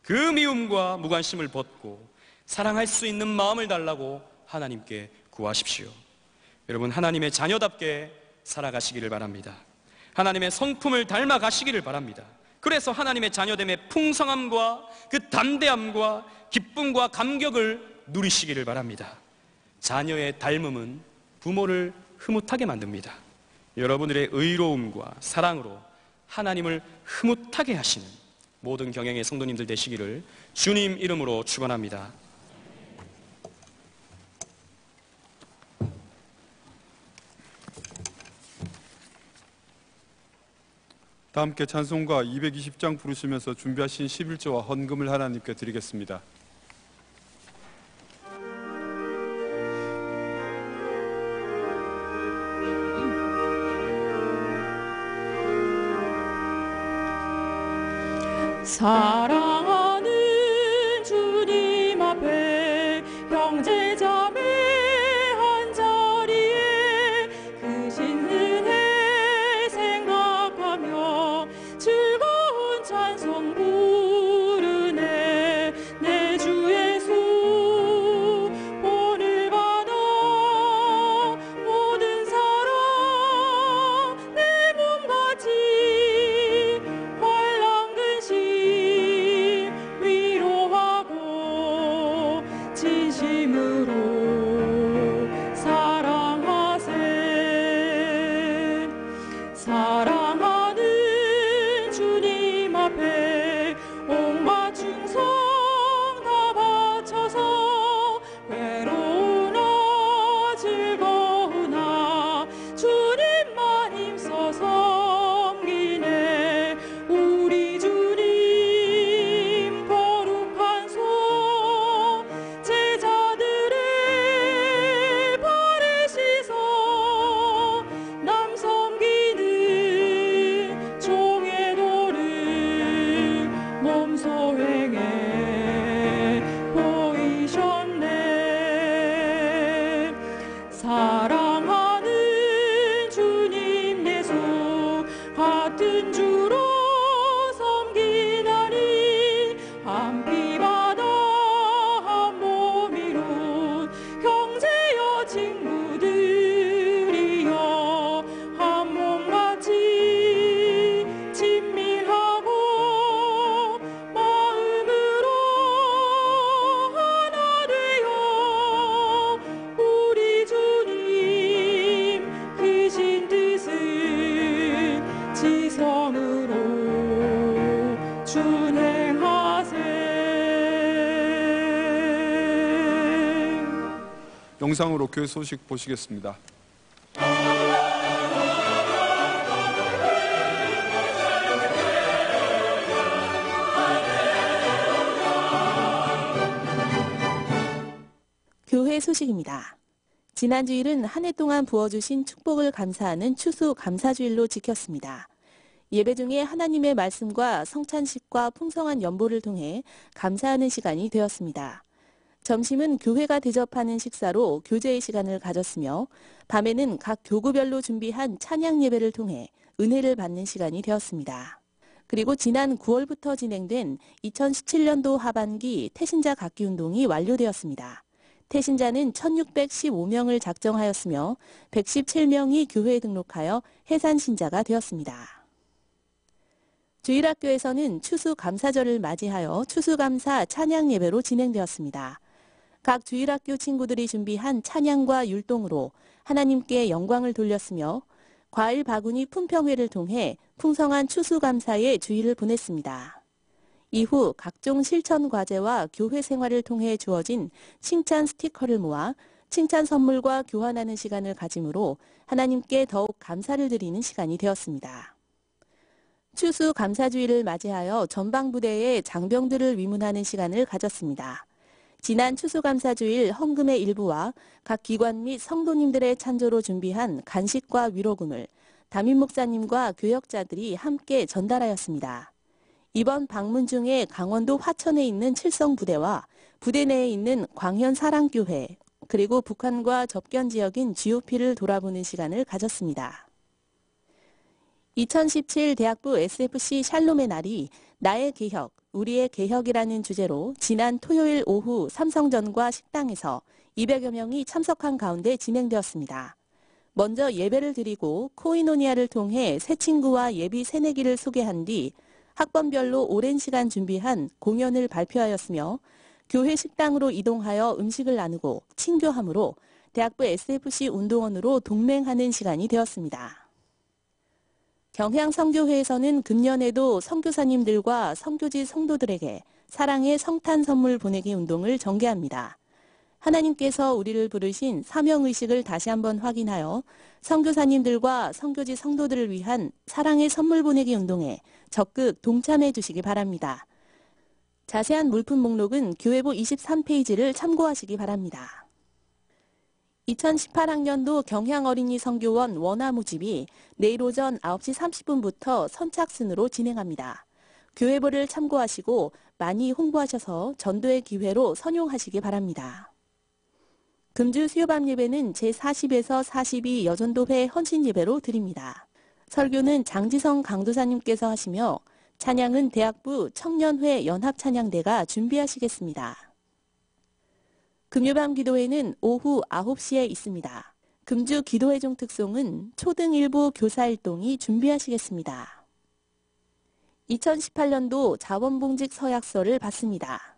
그 미움과 무관심을 벗고 사랑할 수 있는 마음을 달라고 하나님께 구하십시오. 여러분, 하나님의 자녀답게 살아가시기를 바랍니다. 하나님의 성품을 닮아가시기를 바랍니다. 그래서 하나님의 자녀됨의 풍성함과 그 담대함과 기쁨과 감격을 누리시기를 바랍니다. 자녀의 닮음은 부모를 흐뭇하게 만듭니다. 여러분들의 의로움과 사랑으로 하나님을 흐뭇하게 하시는 모든 경영의 성도님들 되시기를 주님 이름으로 축원합니다. 다 함께 찬송가 220장 부르시면서 준비하신 11조와 헌금을 하나님께 드리겠습니다. 사랑하는 주님 앞에 형제자매 한자리에 크신 은혜 생각하며 즐거운 찬송 부르네. 내 주 예수 본을 받아 모든 사랑 내 몸같이 환난 근심 위로하고 진심으로 사랑하세. 사랑하는 주님 앞에 온갖 충성 다 바쳐서 외로우나 즐거우나 주님만 힘써 섬기네. 우리 주님 거룩한 손 제자들의 발에 씻어 남 섬기는 종의 도를 몸소 행해 보이셨네. 사랑하는 주님 예수 같은 주로 섬기나니 한 피 바다 한 몸 이룬 형제여 친구들이여 한 몸같이 친밀하고 마음으로 하나 되어 우리 주님 크신 뜻을 지성으로 준행하세. 영상으로 교회 소식 보시겠습니다. 교회 소식입니다. 지난 주일은 한 해 동안 부어주신 축복을 감사하는 추수 감사주일로 지켰습니다. 예배 중에 하나님의 말씀과 성찬식과 풍성한 연보를 통해 감사하는 시간이 되었습니다. 점심은 교회가 대접하는 식사로 교제의 시간을 가졌으며 밤에는 각 교구별로 준비한 찬양 예배를 통해 은혜를 받는 시간이 되었습니다. 그리고 지난 9월부터 진행된 2017년도 하반기 태신자 각기 운동이 완료되었습니다. 태신자는 1615명을 작정하였으며 117명이 교회에 등록하여 해산신자가 되었습니다. 주일학교에서는 추수감사절을 맞이하여 추수감사 찬양 예배로 진행되었습니다. 각 주일학교 친구들이 준비한 찬양과 율동으로 하나님께 영광을 돌렸으며 과일 바구니 품평회를 통해 풍성한 추수감사의 주일을 보냈습니다. 이후 각종 실천 과제와 교회 생활을 통해 주어진 칭찬 스티커를 모아 칭찬 선물과 교환하는 시간을 가짐으로 하나님께 더욱 감사를 드리는 시간이 되었습니다. 추수 감사주일을 맞이하여 전방부대의 장병들을 위문하는 시간을 가졌습니다. 지난 추수감사주일 헌금의 일부와 각 기관 및 성도님들의 찬조로 준비한 간식과 위로금을 담임 목사님과 교역자들이 함께 전달하였습니다. 이번 방문 중에 강원도 화천에 있는 칠성부대와 부대 내에 있는 광현사랑교회 그리고 북한과 접견 지역인 GOP를 돌아보는 시간을 가졌습니다. 2017 대학부 SFC 샬롬의 날이 나의 개혁, 우리의 개혁이라는 주제로 지난 토요일 오후 삼성전과 식당에서 200여 명이 참석한 가운데 진행되었습니다. 먼저 예배를 드리고 코이노니아를 통해 새 친구와 예비 새내기를 소개한 뒤 학번별로 오랜 시간 준비한 공연을 발표하였으며 교회 식당으로 이동하여 음식을 나누고 친교함으로 대학부 SFC 운동원으로 동맹하는 시간이 되었습니다. 경향성교회에서는 금년에도 선교사님들과 선교지 성도들에게 사랑의 성탄 선물 보내기 운동을 전개합니다. 하나님께서 우리를 부르신 사명의식을 다시 한번 확인하여 선교사님들과 선교지 성도들을 위한 사랑의 선물 보내기 운동에 적극 동참해 주시기 바랍니다. 자세한 물품 목록은 교회부 23페이지를 참고하시기 바랍니다. 2018학년도 경향어린이 선교원 원화 모집이 내일 오전 9시 30분부터 선착순으로 진행합니다. 교회부를 참고하시고 많이 홍보하셔서 전도의 기회로 선용하시기 바랍니다. 금주 수요밤 예배는 제40에서 42 여전도회 헌신 예배로 드립니다. 설교는 장지성 강도사님께서 하시며 찬양은 대학부 청년회 연합찬양대가 준비하시겠습니다. 금요밤 기도회는 오후 9시에 있습니다. 금주 기도회종 특송은 초등 1부 교사일동이 준비하시겠습니다. 2018년도 자원봉직 서약서를 받습니다.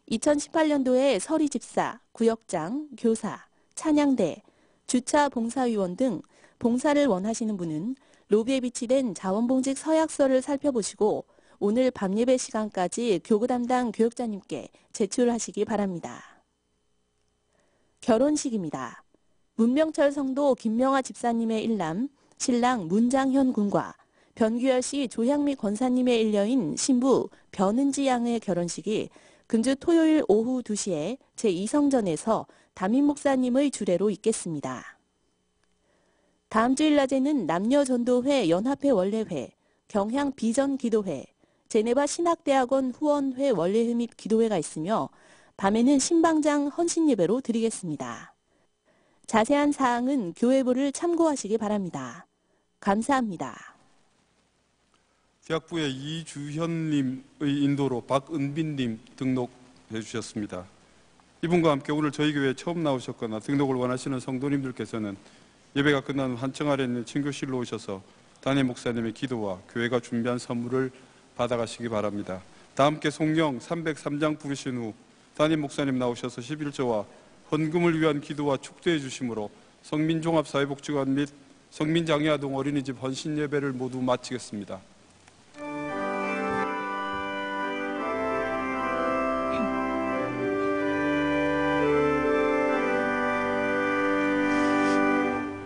2018년도에 서리집사, 구역장, 교사, 찬양대, 주차 봉사위원 등 봉사를 원하시는 분은 로비에 비치된 자원봉직 서약서를 살펴보시고 오늘 밤예배 시간까지 교구 담당 교역자님께 제출하시기 바랍니다. 결혼식입니다. 문명철 성도 김명아 집사님의 일남 신랑 문장현 군과 변규열씨 조향미 권사님의 일녀인 신부 변은지 양의 결혼식이 금주 토요일 오후 2시에 제2성전에서 담임 목사님의 주례로 있겠습니다. 다음 주일 낮에는 남녀전도회 연합회 원례회, 경향 비전기도회, 제네바 신학대학원 후원회 원례회 및 기도회가 있으며 밤에는 신방장 헌신예배로 드리겠습니다. 자세한 사항은 교회부를 참고하시기 바랍니다. 감사합니다. 대학부의 이주현님의 인도로 박은빈님 등록해 주셨습니다. 이분과 함께 오늘 저희 교회에 처음 나오셨거나 등록을 원하시는 성도님들께서는 예배가 끝난 후 한층 아래 있는 친교실로 오셔서 담임 목사님의 기도와 교회가 준비한 선물을 받아가시기 바랍니다. 다 함께 송영 303장 부르신 후 담임 목사님 나오셔서 11조와 헌금을 위한 기도와 축도해 주심으로 성민종합사회복지관 및 성민장애아동 어린이집 헌신 예배를 모두 마치겠습니다.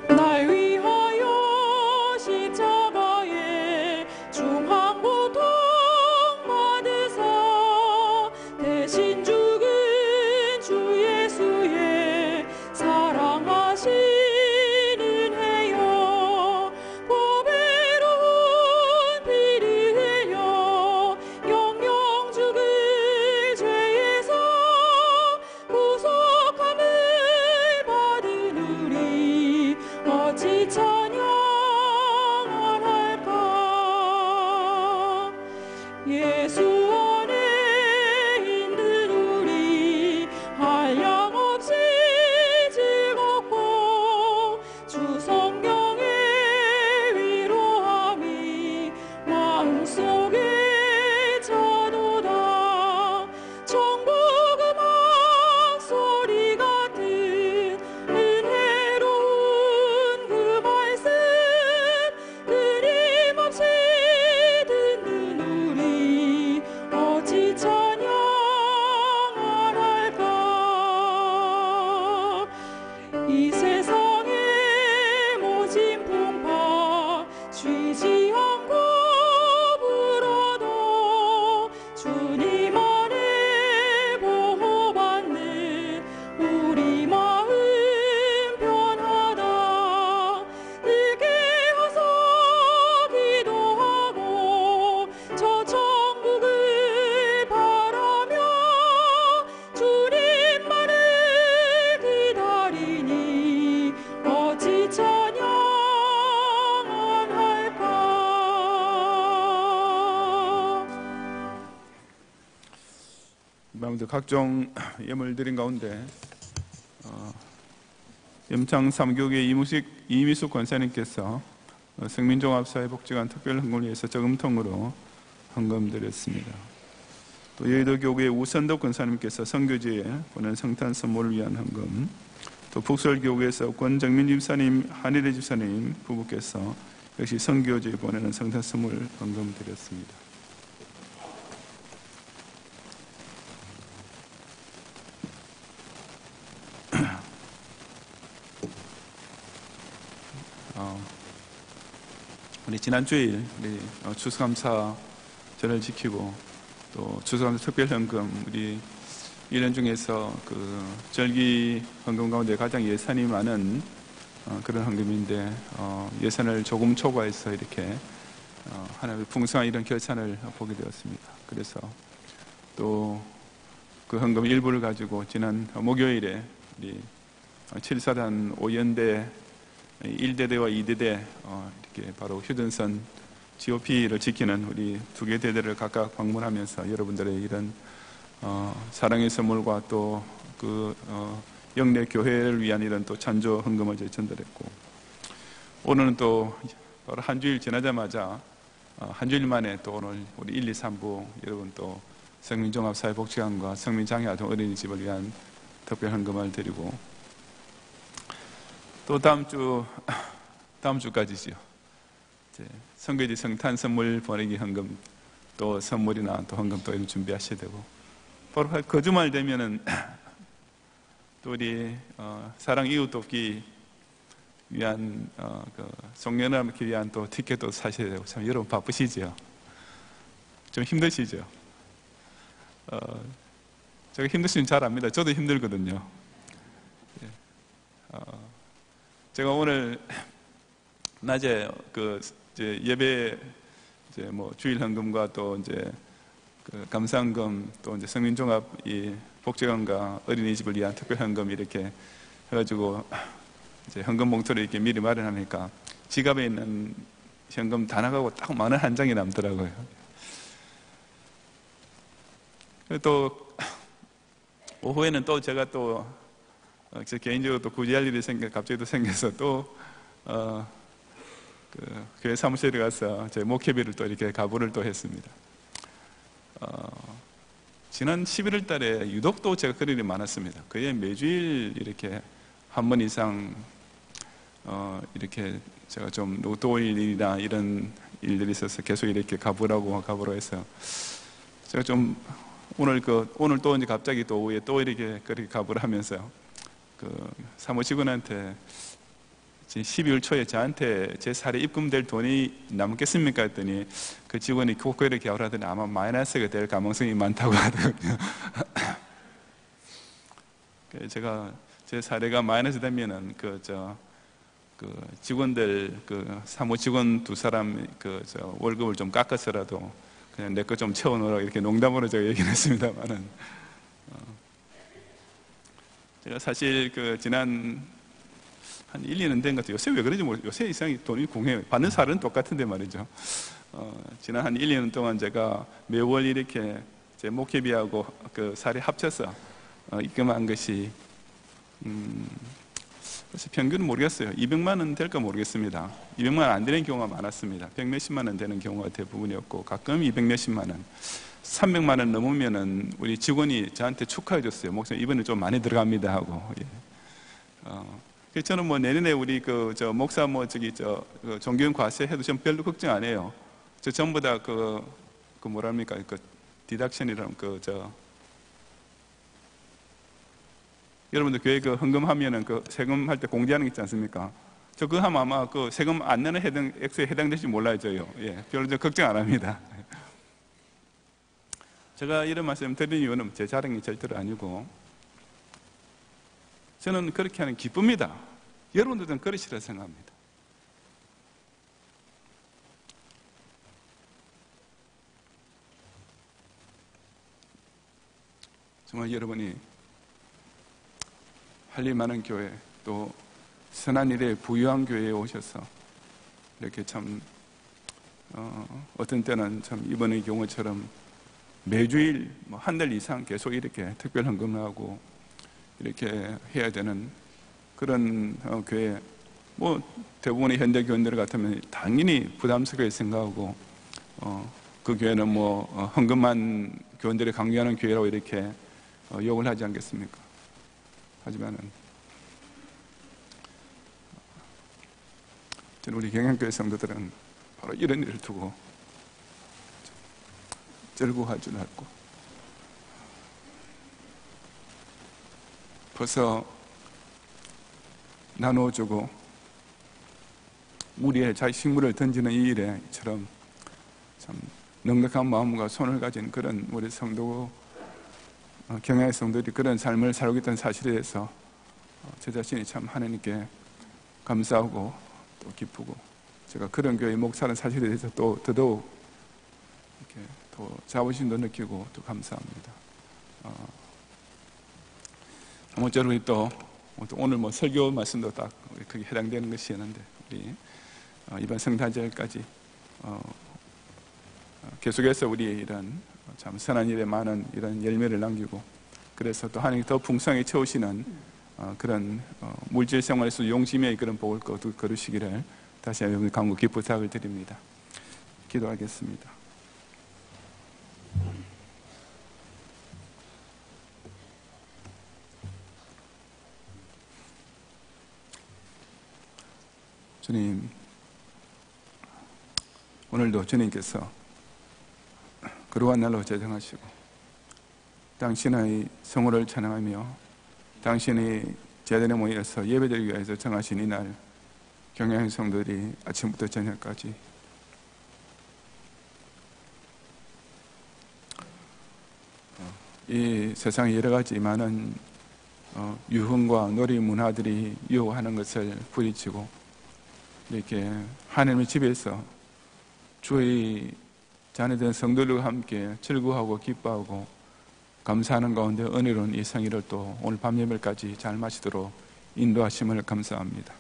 날 위하여 십자가에 중한 고통 받으사 대신 죽은 주 예수의 사랑하시는 해여 보배로운 피를 흘려 영영 죽을 죄에서 구속함을 받은 우리 어찌 찬양할까. 예수 안에 있는 우리 한량없이 즐겁고 주 성령의 위로함이 마음속에 차도다. 천국 음악 소리 같은 은혜로운 그 말씀 끊임없이 듣는 우리 어찌 찬양할까. 이 세상의 모진 풍파 쉬지 않고 불어도 주님 안에 보호받는 우리 마음 편하다. 늦게 와서 기도하고 저 천국을 바라며 주님만을 기다리니 어찌 찬양 안 할까. 아무튼 각종 예물 드린 가운데 염창 3교구의 이미숙 권사님께서 성민종합사회복지관 특별헌금을 위해서 저금통으로 헌금 드렸습니다. 또 여의도 교구의 우선덕 권사님께서 선교지에 보낸 성탄 선물을 위한 헌금, 또 북설교구에서 권정민 집사님, 한일의 집사님 부부께서 역시 선교지에 보내는 성탄 선물 헌금 드렸습니다. 우리 지난 주일 우리 추수감사절을 지키고 또 추수감사 특별헌금 우리 1년 중에서 그 절기 헌금 가운데 가장 예산이 많은 그런 헌금인데 예산을 조금 초과해서 이렇게 하나님의 풍성한 이런 결산을 보게 되었습니다. 그래서 또 그 헌금 일부를 가지고 지난 목요일에 우리 7사단 5연대 1대대와 2대대 이렇게 바로 휴전선 GOP를 지키는 우리 2개 대대를 각각 방문하면서 여러분들의 이런 사랑의 선물과 또 그 영내 교회를 위한 이런 또 찬조 헌금을 전달했고, 오늘은 또 바로 한 주일 지나자마자 한 주일 만에 또 오늘 우리 1, 2, 3부 여러분 또 성민종합사회복지관과 성민장애아동 어린이집을 위한 특별 헌금을 드리고, 또 다음 주까지죠. 성교지 성탄 선물 보내기 헌금 또 선물이나 또 헌금 또 이런 준비하셔야 되고, 바로 그 주말 되면은 또 우리 사랑 이웃 돕기 위한 그 송년을 하기 위한 또 티켓도 사셔야 되고, 참 여러분 바쁘시죠? 좀 힘드시죠? 제가 힘드시면 잘 압니다. 저도 힘들거든요. 제가 오늘 낮에 그 이제 예배 이제 뭐 주일 헌금과 또 이제 그 감사헌금 또 이제 성민종합 이 복지관과 어린이집을 위한 특별 헌금 이렇게 해가지고 이제 헌금 봉투를 이렇게 미리 마련하니까 지갑에 있는 현금 다 나가고 딱 10,000원 한 장이 남더라고요. 또 오후에는 또 제가 또 제 개인적으로 또 굳이 할 일이 갑자기 또 생겨서 또 그 교회 사무실에 가서 제 목회비를 또 이렇게 가부를 또 했습니다. 지난 11월 달에 유독 또 제가 그럴 일이 많았습니다. 거의 매주일 이렇게 한 번 이상 이렇게 제가 좀 노도일 일이나 이런 일들이 있어서 계속 이렇게 가부로 해서 제가 좀 오늘 또 이제 갑자기 또 오후에 또 이렇게 그렇게 가부를 하면서 그 사무직원한테 12월 초에 저한테 제 살에 입금될 돈이 남겠습니까 했더니 그 직원이 그렇게 갸우를 하더니 아마 마이너스가 될 가능성이 많다고 하더군요. 제가 제 사례가 마이너스 되면은 그 직원들 그 사무 직원 2사람 월급을 좀 깎아서라도 그냥 내 거 좀 채워놓으라고 이렇게 농담으로 제가 얘기를 했습니다만은 제가 사실 그 지난 한 1, 2년 된 것 같아요. 요새 왜 그런지 모르겠어요. 요새 이상이 돈이 공해요. 받는 살은 똑같은데 말이죠. 지난 한 1, 2년 동안 제가 매월 이렇게 제 목회비하고 그 살이 합쳐서 입금한 것이 그래서 평균은 모르겠어요. 200만 원 될까 모르겠습니다. 200만 원 안 되는 경우가 많았습니다. 100몇십만 원 되는 경우가 대부분이었고, 가끔 200몇십만 원, 300만 원 넘으면은 우리 직원이 저한테 축하해 줬어요. 목사님 이번에 좀 많이 들어갑니다 하고. 그래서 저는 뭐 내년에 우리 목사 그 종교인 과세 해도 전 별로 걱정 안 해요. 저 전부 다 뭐랍니까 디덕션이라는 여러분들 교회 헌금하면은 세금 할 때 공제하는 게 있지 않습니까? 저 그거 하면 아마 세금 안 내는 액수에 해당될지 몰라져요. 별로 걱정 안 합니다. 제가 이런 말씀 드리는 이유는 제 자랑이 절대로 아니고, 저는 그렇게 하는 기쁩니다. 여러분들은 그러시라 생각합니다. 정말 여러분이 할 일 많은 교회, 또 선한 일에 부유한 교회에 오셔서 이렇게 참 어떤 때는 참 이번의 경우처럼 매주일 한 달 이상 계속 이렇게 특별 헌금을 하고 이렇게 해야 되는 그런 교회, 뭐 대부분의 현대 교인들 같으면 당연히 부담스럽게 생각하고 그 교회는 뭐 헌금만 교인들이 강조하는 교회라고 이렇게 욕을 하지 않겠습니까? 하지만은 저는 우리 경양교회 성도들은 바로 이런 일을 두고 절구할 줄 알고, 벌써 나누어주고 무리에 식물을 던지는 이 일에처럼 참 넉넉한 마음과 손을 가진 그런 우리 성도 경향의 성도들이 그런 삶을 살고 있다는 사실에 대해서 저 자신이 참 하나님께 감사하고 또 기쁘고 제가 그런 교회 목사라는 사실에 대해서 또 더더욱 이렇게 또 자부심도 느끼고 또 감사합니다. 아무쪼록 또 오늘 뭐 설교 말씀도 딱 그게 해당되는 것이었는데 우리 이번 성탄절까지 계속해서 우리 이런 참 선한 일에 많은 이런 열매를 남기고 그래서 또 하나님이 더 풍성히 채우시는 그런 물질 생활에서 용심의 그런 복을 거두시기를 다시 한번 간곡히 부탁을 드립니다. 기도하겠습니다. 주님, 오늘도 주님께서 거룩한 날로 제정하시고 당신의 성호를 찬양하며 당신의 제단에 모여서 예배드리기 위해서 정하신 이날 경향의 성도들이 아침부터 저녁까지 이 세상에 여러 가지 많은 유흥과 놀이 문화들이 유혹하는 것을 부딪히고 이렇게 하나님의 집에서 주의 자녀된 성도들과 함께 즐거워하고 기뻐하고 감사하는 가운데 은혜로운 이 성의를 또 오늘 밤 예배까지 잘 마치도록 인도하심을 감사합니다.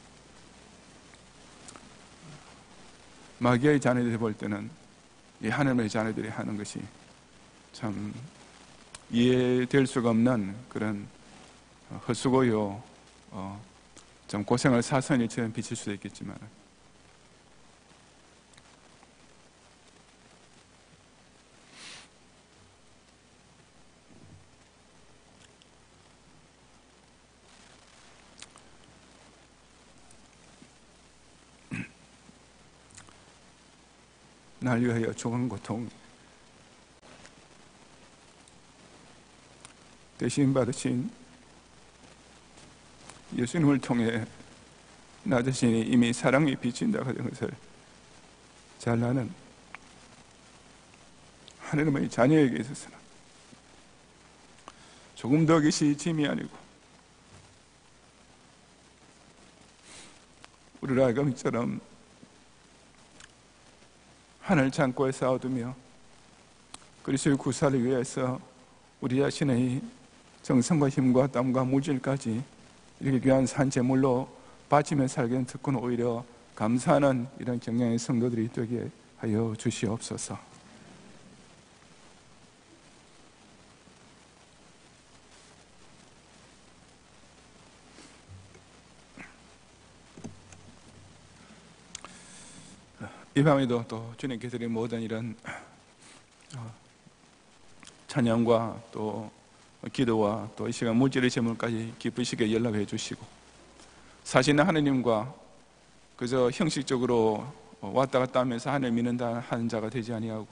마귀의 자녀들이 볼 때는 이 하나님의 자녀들이 하는 것이 참 이해될 수가 없는 그런 헛수고요 좀 고생을 사선일처럼 비칠 수도 있겠지만 날 위하여 죽은 고통 대신 받으신 예수님을 통해 나 자신이 이미 사랑이 비친다 하는 것을 잘 아는 하나님의 자녀에게 있어서는 조금 더 것이 짐이 아니고 우리를 아gam처럼 하늘 창고에 쌓아두며 그리스도의 구사를 위해서 우리 자신의 정성과 힘과 땀과 물질까지 이렇게 귀한 산재물로 바치며 살게 된 특권은 오히려 감사하는 이런 경향의 성도들이 되게 하여 주시옵소서. 이 밤에도 또 주님께 드린 모든 이런 찬양과 또 기도와 또 이 시간 물질의 제물까지 기쁘시게 연락해 주시고 사실은 하느님과 그저 형식적으로 왔다 갔다 하면서 하늘 믿는다 하는 자가 되지 아니하고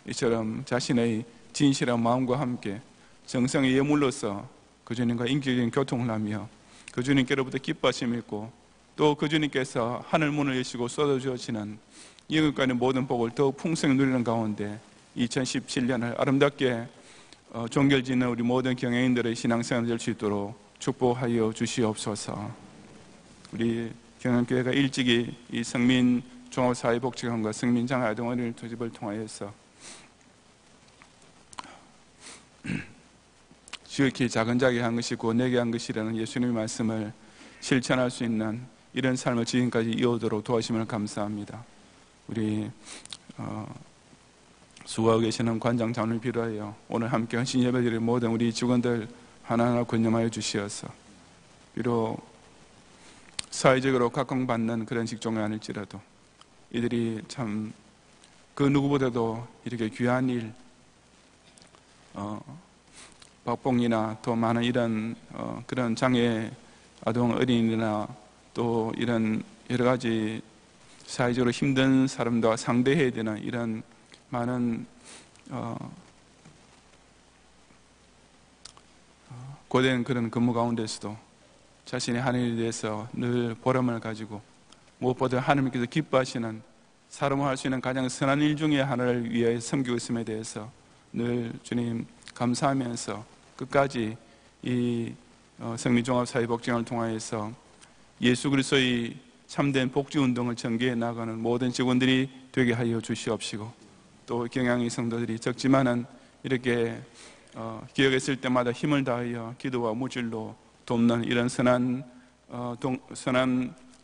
이처럼 자신의 진실한 마음과 함께 정성의 예물로서 그 주님과 인격적인 교통을 하며 그 주님께로부터 기뻐하심을 있고 또 그 주님께서 하늘 문을 여시고 쏟아주시는 이것과의 모든 복을 더욱 풍성히 누리는 가운데 2017년을 아름답게 종결짓는 우리 모든 경영인들의 신앙생활을 될 수 있도록 축복하여 주시옵소서. 우리 경영교회가 일찍이 이 성민 종합사회복지관과 성민장아동어린이 투집을 통하여서 지극히 작은 자에게 한 것이고 내게 한 것이라는 예수님의 말씀을 실천할 수 있는 이런 삶을 지금까지 이어오도록 도와주심을 감사합니다. 우리 수고하고 계시는 관장 장로를 비롯하여 오늘 함께 헌신 예배드릴 모든 우리 직원들 하나하나 권념하여 주시어서 비록 사회적으로 각광받는 그런 직종이 아닐지라도 이들이 참 그 누구보다도 이렇게 귀한 일 박봉이나 또 많은 이런 그런 장애 아동 어린이나 또 이런 여러 가지 사회적으로 힘든 사람들과 상대해야 되는 이런 많은 고된 그런 근무 가운데서도 자신의 하나님에 대해서 늘 보람을 가지고 무엇보다 하나님께서 기뻐하시는 사람을 수 있는 가장 선한 일 중에 하나를 위해 섬기고 있음에 대해서 늘 주님 감사하면서 끝까지 이 성민종합사회복지관을 통하여서 예수 그리스도의 참된 복지운동을 전개해 나가는 모든 직원들이 되게 하여 주시옵시고, 또 경양의 성도들이 적지만은 이렇게 기억했을 때마다 힘을 다하여 기도와 무질로 돕는 이런 선한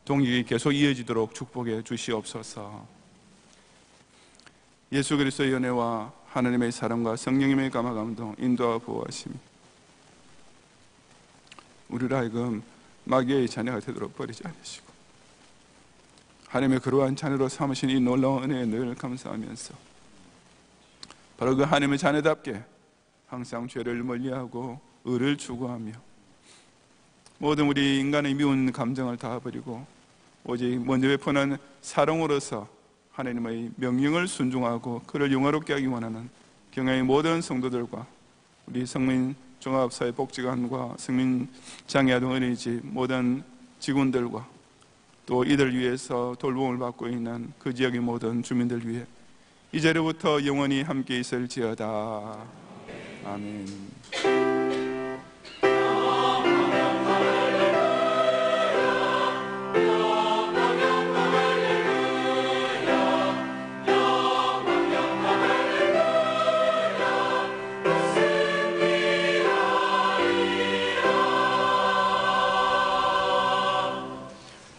동역이 계속 이어지도록 축복해 주시옵소서. 예수 그리스도의 은혜와 하나님의 사랑과 성령님의 감화 감동 인도와 보호하심이 우리를 하여금 마귀의 자녀가 되도록 버리지 않으시고 하나님의 그러한 자녀로 삼으신 이 놀라운 은혜에 늘 감사하면서 바로 그 하나님의 자녀답게 항상 죄를 멀리하고 의를 추구하며 모든 우리 인간의 미운 감정을 다 버리고 오직 먼저 베푸는 사랑으로서 하나님의 명령을 순종하고 그를 영화롭게 하기 원하는 경야의 모든 성도들과 우리 성민종합사회복지관과 성민장애아동 어린이집 모든 직원들과 또 이들 위해서 돌봄을 받고 있는 그 지역의 모든 주민들 위해 이제로부터 영원히 함께 있을지어다. 아멘.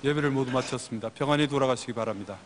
예배를 모두 마쳤습니다. 평안히 돌아가시기 바랍니다.